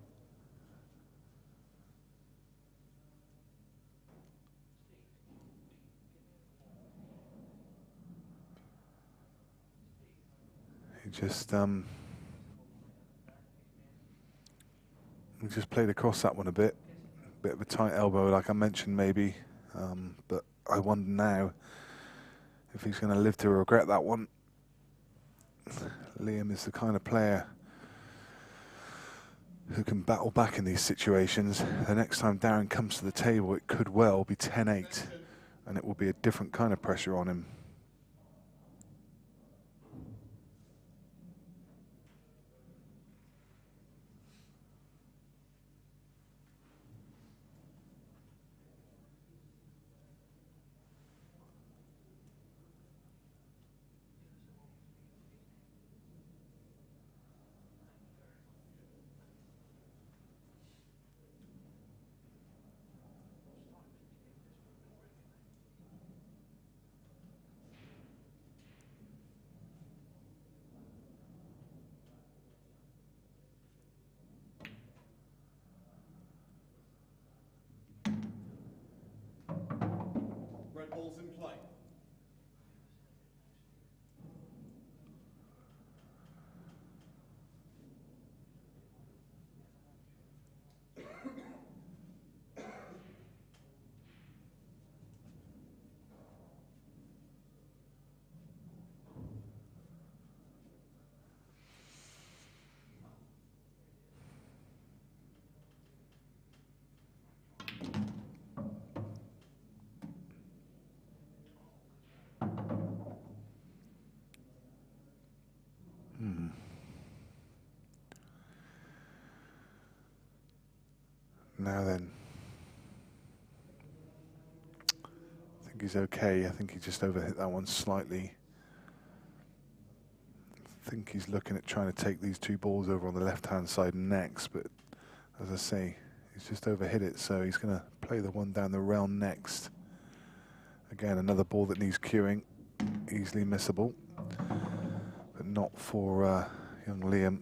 He just played across that one a bit of a tight elbow, like I mentioned, maybe. But I wonder now if he's going to live to regret that one. Liam is the kind of player who can battle back in these situations. The next time Darren comes to the table, it could well be 10-8, and it will be a different kind of pressure on him. Red ball's in play. Now then, I think he's okay. I think he just overhit that one slightly. I think he's looking at trying to take these two balls over on the left-hand side next, but as I say, he's just overhit it, so he's going to play the one down the rail next. Again, another ball that needs cueing, easily missable, but not for young Liam.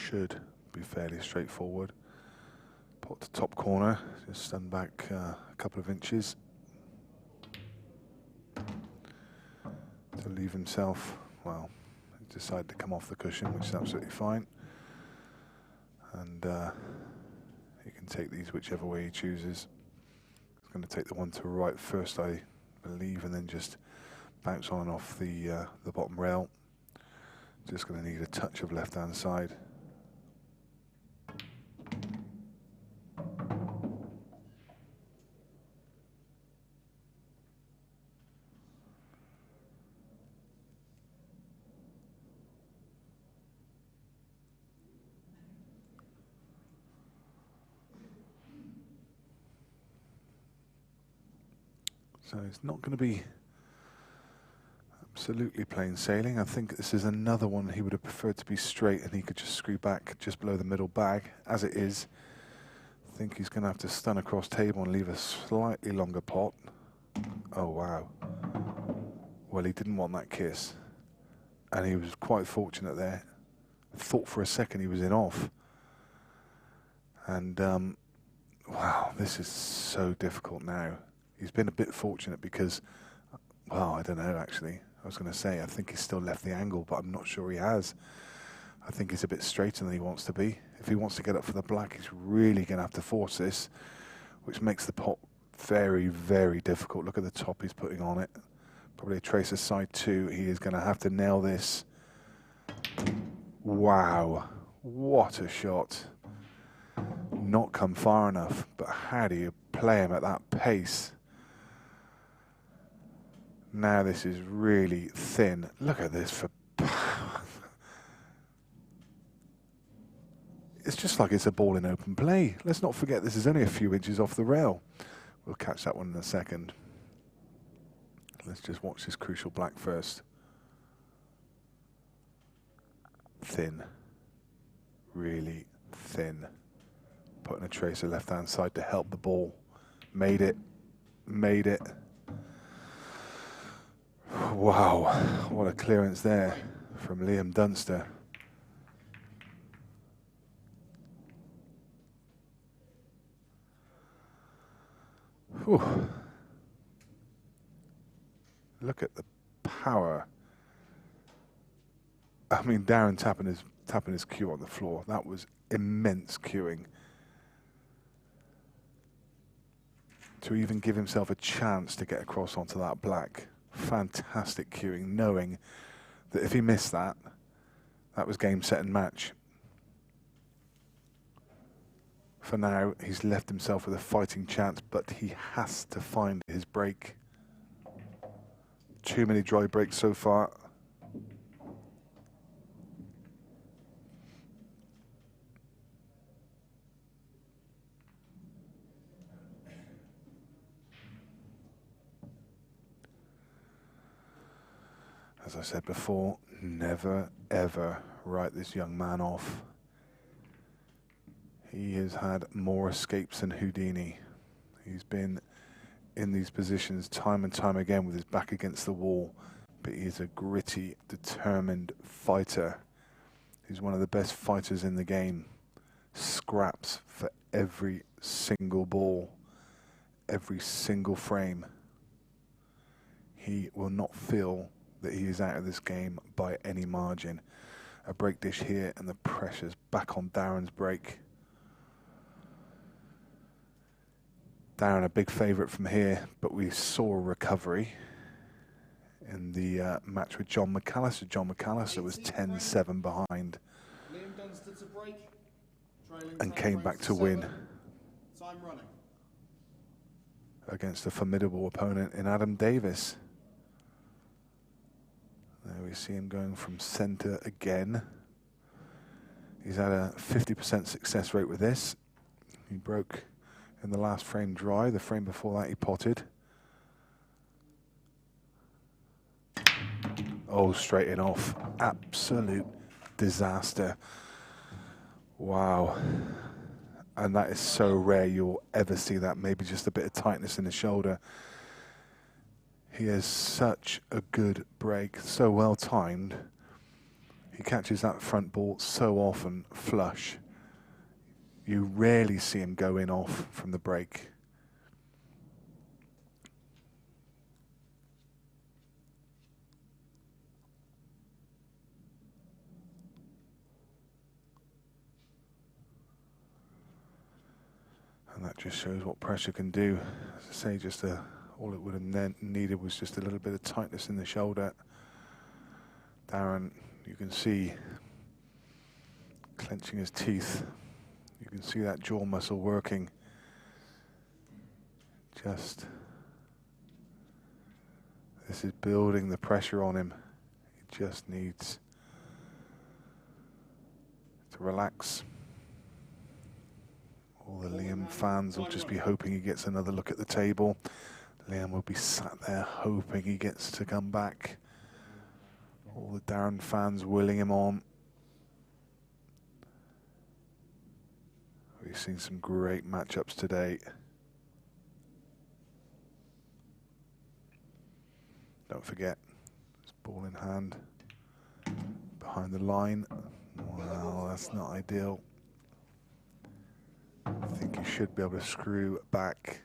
Should be fairly straightforward. Pot to top corner, just stand back a couple of inches to leave himself, well, he decided to come off the cushion, which is absolutely fine. And he can take these whichever way he chooses. He's going to take the one to the right first, I believe, and then just bounce on and off the bottom rail. Just going to need a touch of left-hand side. So it's not going to be absolutely plain sailing. I think this is another one he would have preferred to be straight and he could just screw back just below the middle bag. As it is, I think he's going to have to stun across table and leave a slightly longer pot. Oh, wow. Well, he didn't want that kiss. And he was quite fortunate there. thought for a second he was in off. And, wow, this is so difficult now. He's been a bit fortunate because, well, I don't know, actually. I was going to say, I think he's still left the angle, but I'm not sure he has. I think he's a bit straighter than he wants to be. If he wants to get up for the black, he's really going to have to force this, which makes the pot very, very difficult. Look at the top he's putting on it. Probably a tracer side 2. He is going to have to nail this. Wow, what a shot. Not come far enough, but how do you play him at that pace? Now this is really thin. Look at this for power. It's just like it's a ball in open play. Let's not forget this is only a few inches off the rail. We'll catch that one in a second. Let's just watch this crucial black first. Thin. Really thin. Putting a tracer left-hand side to help the ball. Made it. Made it. Wow. What a clearance there from Liam Dunster. Whew. Look at the power. I mean, Darren tapping his cue on the floor. That was immense cueing. To even give himself a chance to get across onto that black. Fantastic cueing, knowing that if he missed that, that was game, set and match. For now, he's left himself with a fighting chance, but he has to find his break. Too many dry breaks so far. As I said before, never ever write this young man off. He has had more escapes than Houdini. He's been in these positions time and time again with his back against the wall, but he is a gritty, determined fighter. He's one of the best fighters in the game. Scraps for every single ball, every single frame. He will not feel that he is out of this game by any margin. A break dish here and the pressure's back on Darren's break. Darren a big favourite from here, but we saw a recovery in the match with John McAllister. John McAllister was 10-7 behind and came back to win against a formidable opponent in Adam Davis. There we see him going from centre again. He's had a 50% success rate with this. He broke in the last frame dry. The frame before that he potted. Oh, straight in off. Absolute disaster. Wow. And that is so rare you'll ever see that. Maybe just a bit of tightness in the shoulder. He has such a good break, so well timed. He catches that front ball so often flush. You rarely see him go in off from the break. And that just shows what pressure can do. As I say, just all it would have needed was just a little bit of tightness in the shoulder. Darren, you can see clenching his teeth. You can see that jaw muscle working. This is building the pressure on him. He just needs to relax. All the Liam fans will just be hoping he gets another look at the table. Liam will be sat there hoping he gets to come back. All the Darren fans willing him on. We've seen some great matchups today. Don't forget, it's ball in hand, behind the line, Well, that's not ideal. I think he should be able to screw back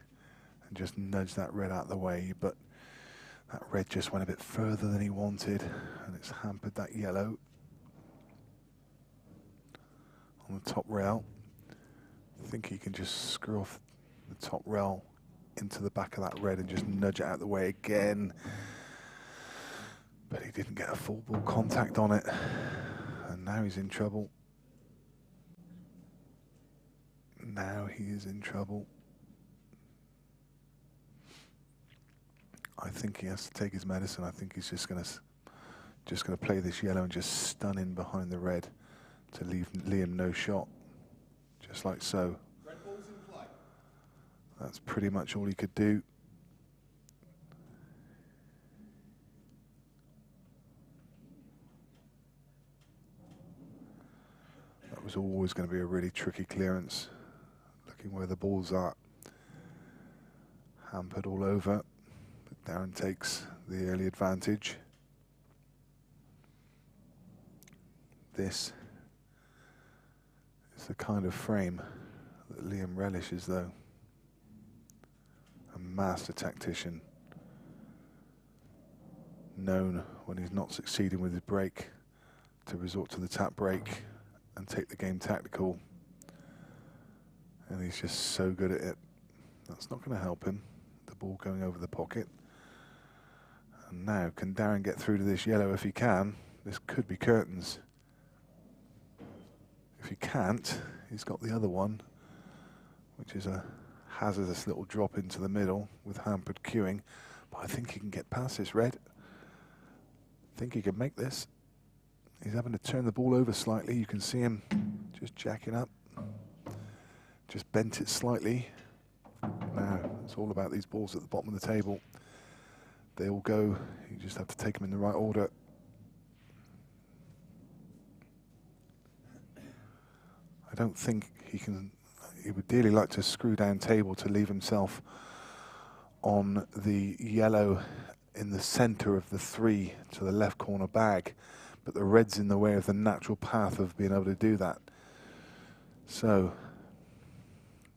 and just nudge that red out of the way, but that red just went a bit further than he wanted, and it's hampered that yellow on the top rail. I think he can just screw off the top rail into the back of that red and just nudge it out of the way again. But he didn't get a full ball contact on it, and now he's in trouble. Now he is in trouble. I think he has to take his medicine. I think he's just gonna play this yellow and just stun in behind the red to leave Liam no shot, just like so. Red ball's in play. That's pretty much all he could do. That was always going to be a really tricky clearance. Looking where the balls are. Hampered all over. But Darren takes the early advantage. This is the kind of frame that Liam relishes, though. A master tactician. Known when he's not succeeding with his break to resort to the tap break and take the game tactical. And he's just so good at it. That's not going to help him. The ball going over the pocket. And now, can Darren get through to this yellow? If he can, this could be curtains. If he can't, he's got the other one, which is a hazardous little drop into the middle with hampered queuing. But I think he can get past this red. I think he can make this. He's having to turn the ball over slightly. You can see him just jacking up. Just bent it slightly. Now, it's all about these balls at the bottom of the table. They all go. You just have to take them in the right order. I don't think he can. He would dearly like to screw down table to leave himself on the yellow in the center of the three to the left corner bag, but the red's in the way of the natural path of being able to do that. So,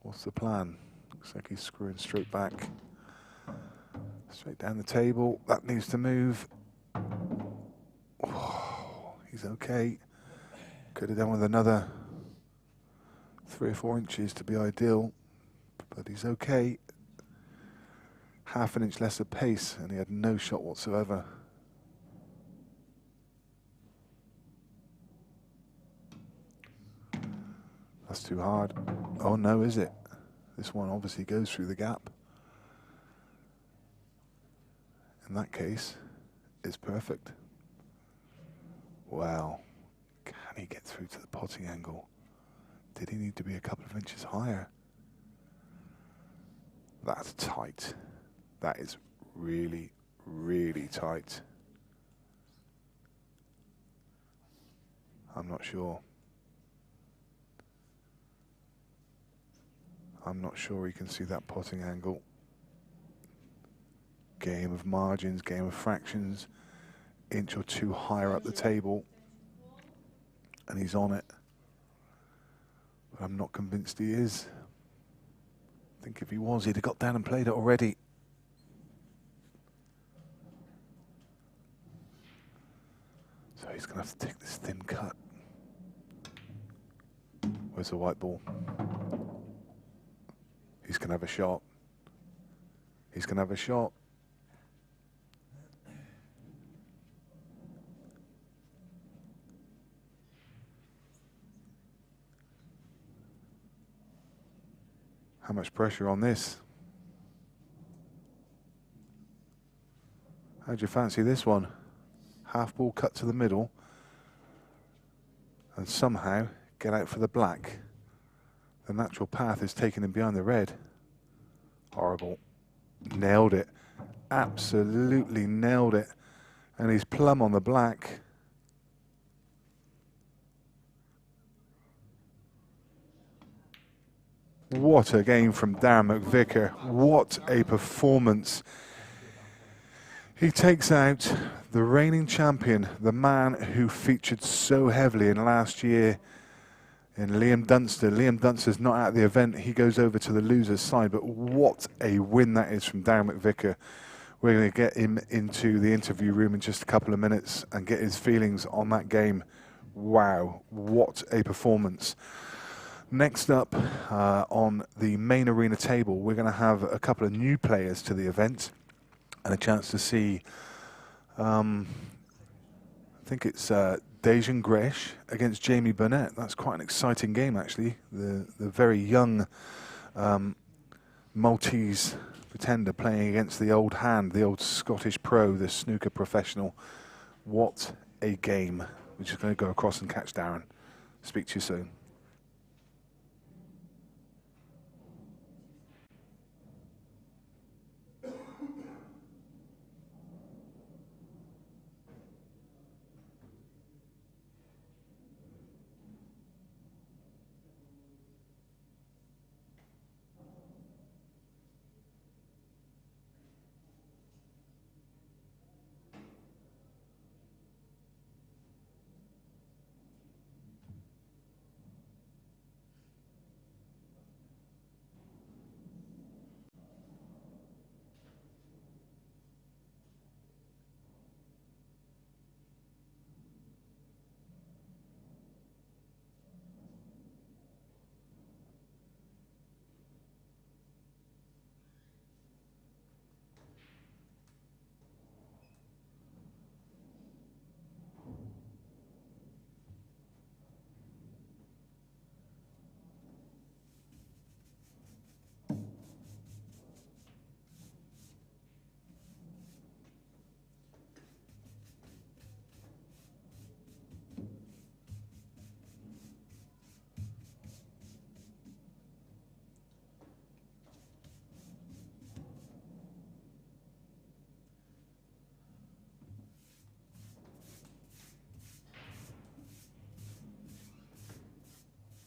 what's the plan? Looks like he's screwing straight back. Straight down the table. That needs to move. Oh, he's okay. Could have done with another 3 or 4 inches to be ideal, but he's okay. Half an inch less of pace, and he had no shot whatsoever. That's too hard. Oh no, is it? This one obviously goes through the gap. In that case, it's perfect. Wow. Can he get through to the potting angle? Did he need to be a couple of inches higher? That's tight. That is really, really tight. I'm not sure. I'm not sure he can see that potting angle. Game of margins, game of fractions. Inch or two higher up the table. And he's on it. But I'm not convinced he is. I think if he was, he'd have got down and played it already. So he's going to have to take this thin cut. Where's the white ball? He's going to have a shot. He's going to have a shot. How much pressure on this? How'd you fancy this one? Half ball cut to the middle and somehow get out for the black. The natural path is taking him behind the red. Horrible. Nailed it. Absolutely nailed it. And he's plumb on the black. What a game from Darren McVicar. What a performance. He takes out the The reigning champion, the man who featured so heavily in last year in Liam Dunster. Liam Dunster's not at the event. He goes over to the loser's side, but what a win that is from Darren McVicar. We're going to get him into the interview room in just a couple of minutes and get his feelings on that game. Wow, what a performance. Next up on the main arena table, we're going to have a couple of new players to the event and a chance to see, I think it's Dejan Gresh against Jamie Burnett. That's quite an exciting game, actually. The very young Maltese pretender playing against the old hand, the old Scottish pro, the snooker professional. What a game. We're just going to go across and catch Darren. Speak to you soon.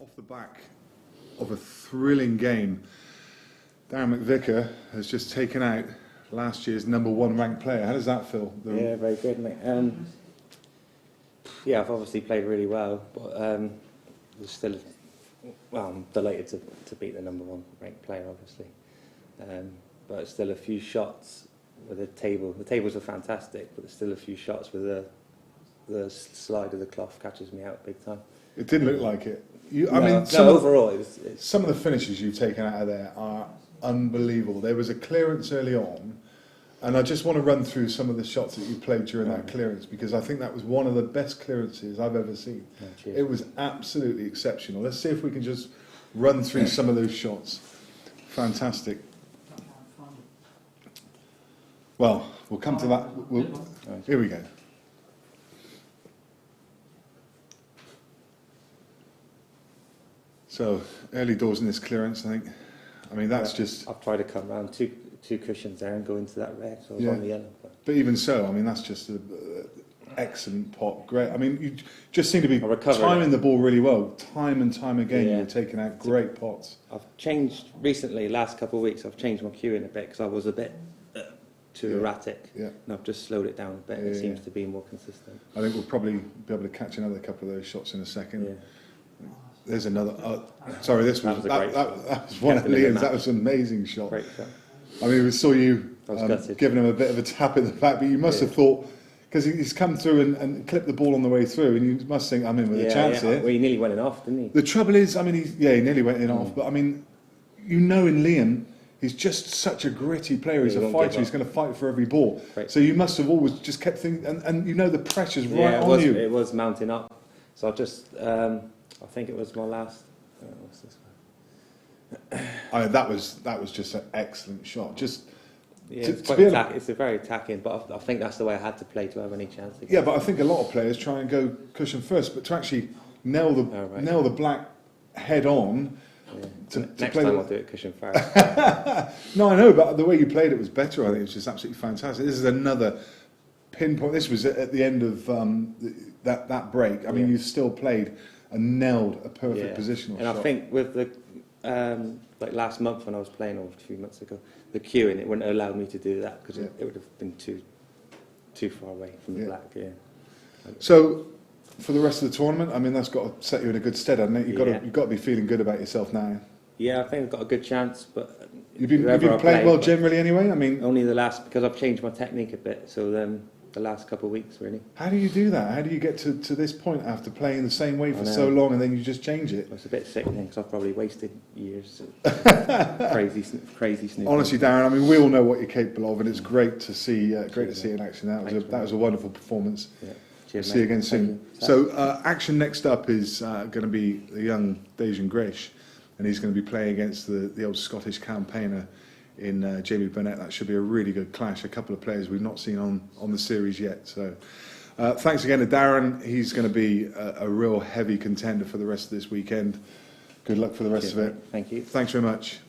Off the back of a thrilling game, Darren McVicar has just taken out last year's #1 ranked player. How does that feel? Yeah, very good, mate. Yeah, I've obviously played really well, but still, well, I'm delighted to beat the #1 ranked player, obviously. But still a few shots with the table. The tables are fantastic, but there's still a few shots with the slide of the cloth catches me out big time. It didn't look like it. Overall, some of the finishes you've taken out of there are unbelievable. There was a clearance early on, and I just want to run through some of the shots that you played during that clearance, because I think that was one of the best clearances I've ever seen. Oh, it was absolutely exceptional. Let's see if we can just run through some of those shots. Fantastic. Well, we'll come to that. Here we go. So, early doors in this clearance, I think. I mean, that's just... I've tried to come round two cushions there and go into that red, so I was on the yellow. But even so, I mean, that's just an excellent pot. Great. I mean, you just seem to be timing the ball really well. Time and time again, you're taking out great pots. I've changed recently, last couple of weeks, I've changed my cueing a bit because I was a bit too erratic. Yeah. And I've just slowed it down a bit. It seems to be more consistent. I think we'll probably be able to catch another couple of those shots in a second. Yeah. There's another. Sorry, that was one of Liam's. That was an amazing shot. Great shot. I mean, we saw you giving him a bit of a tap in the back, but you must have thought, because he's come through and clipped the ball on the way through, and you must think, I'm in with a chance here. Well, he nearly went in off, didn't he? The trouble is, I mean, he nearly went in off, but I mean, you know, in Liam, he's just such a gritty player. He's a fighter. He's going to fight for every ball. Great. So you must have always just kept thinking, and you know, the pressure's right on you. It was mounting up. So I just. I think it was my last. What's this one? That was just an excellent shot. Just it's a very attacking, but I think that's the way I had to play to have any chance. Yeah, but I think a lot of players try and go cushion first, but to actually nail the black head on. Yeah. Next time I'll do it cushion first. No, I know, but the way you played it was better. I think it was just absolutely fantastic. This is another pinpoint. This was at the end of that break. I mean, you still played and nailed a perfect positional shot. And I think with the like last month when I was playing, or a few months ago, the cueing, it wouldn't have allowed me to do that because it would have been too too far away from the black. Yeah. So, for the rest of the tournament, I mean, that's got to set you in a good stead, hasn't it? You've got to be feeling good about yourself now. Yeah, I think I've got a good chance, but you've been playing well generally anyway. I mean, only because I've changed my technique a bit. So the last couple of weeks, really. How do you do that? How do you get to this point after playing the same way for so long and then you just change it? It's a bit sickening because I've probably wasted years. Crazy snooping. Honestly, Darren, I mean, we all know what you're capable of, and it's great to see in action. That was a wonderful performance. Yeah. Cheers, see you again soon. You. So, action next up is going to be the young Dejan Grish, and he's going to be playing against the old Scottish campaigner in Jamie Burnett. That should be a really good clash. A couple of players we've not seen on the series yet. So thanks again to Darren. He's going to be a real heavy contender for the rest of this weekend. Good luck for the rest of it. Thank you. Thanks very much.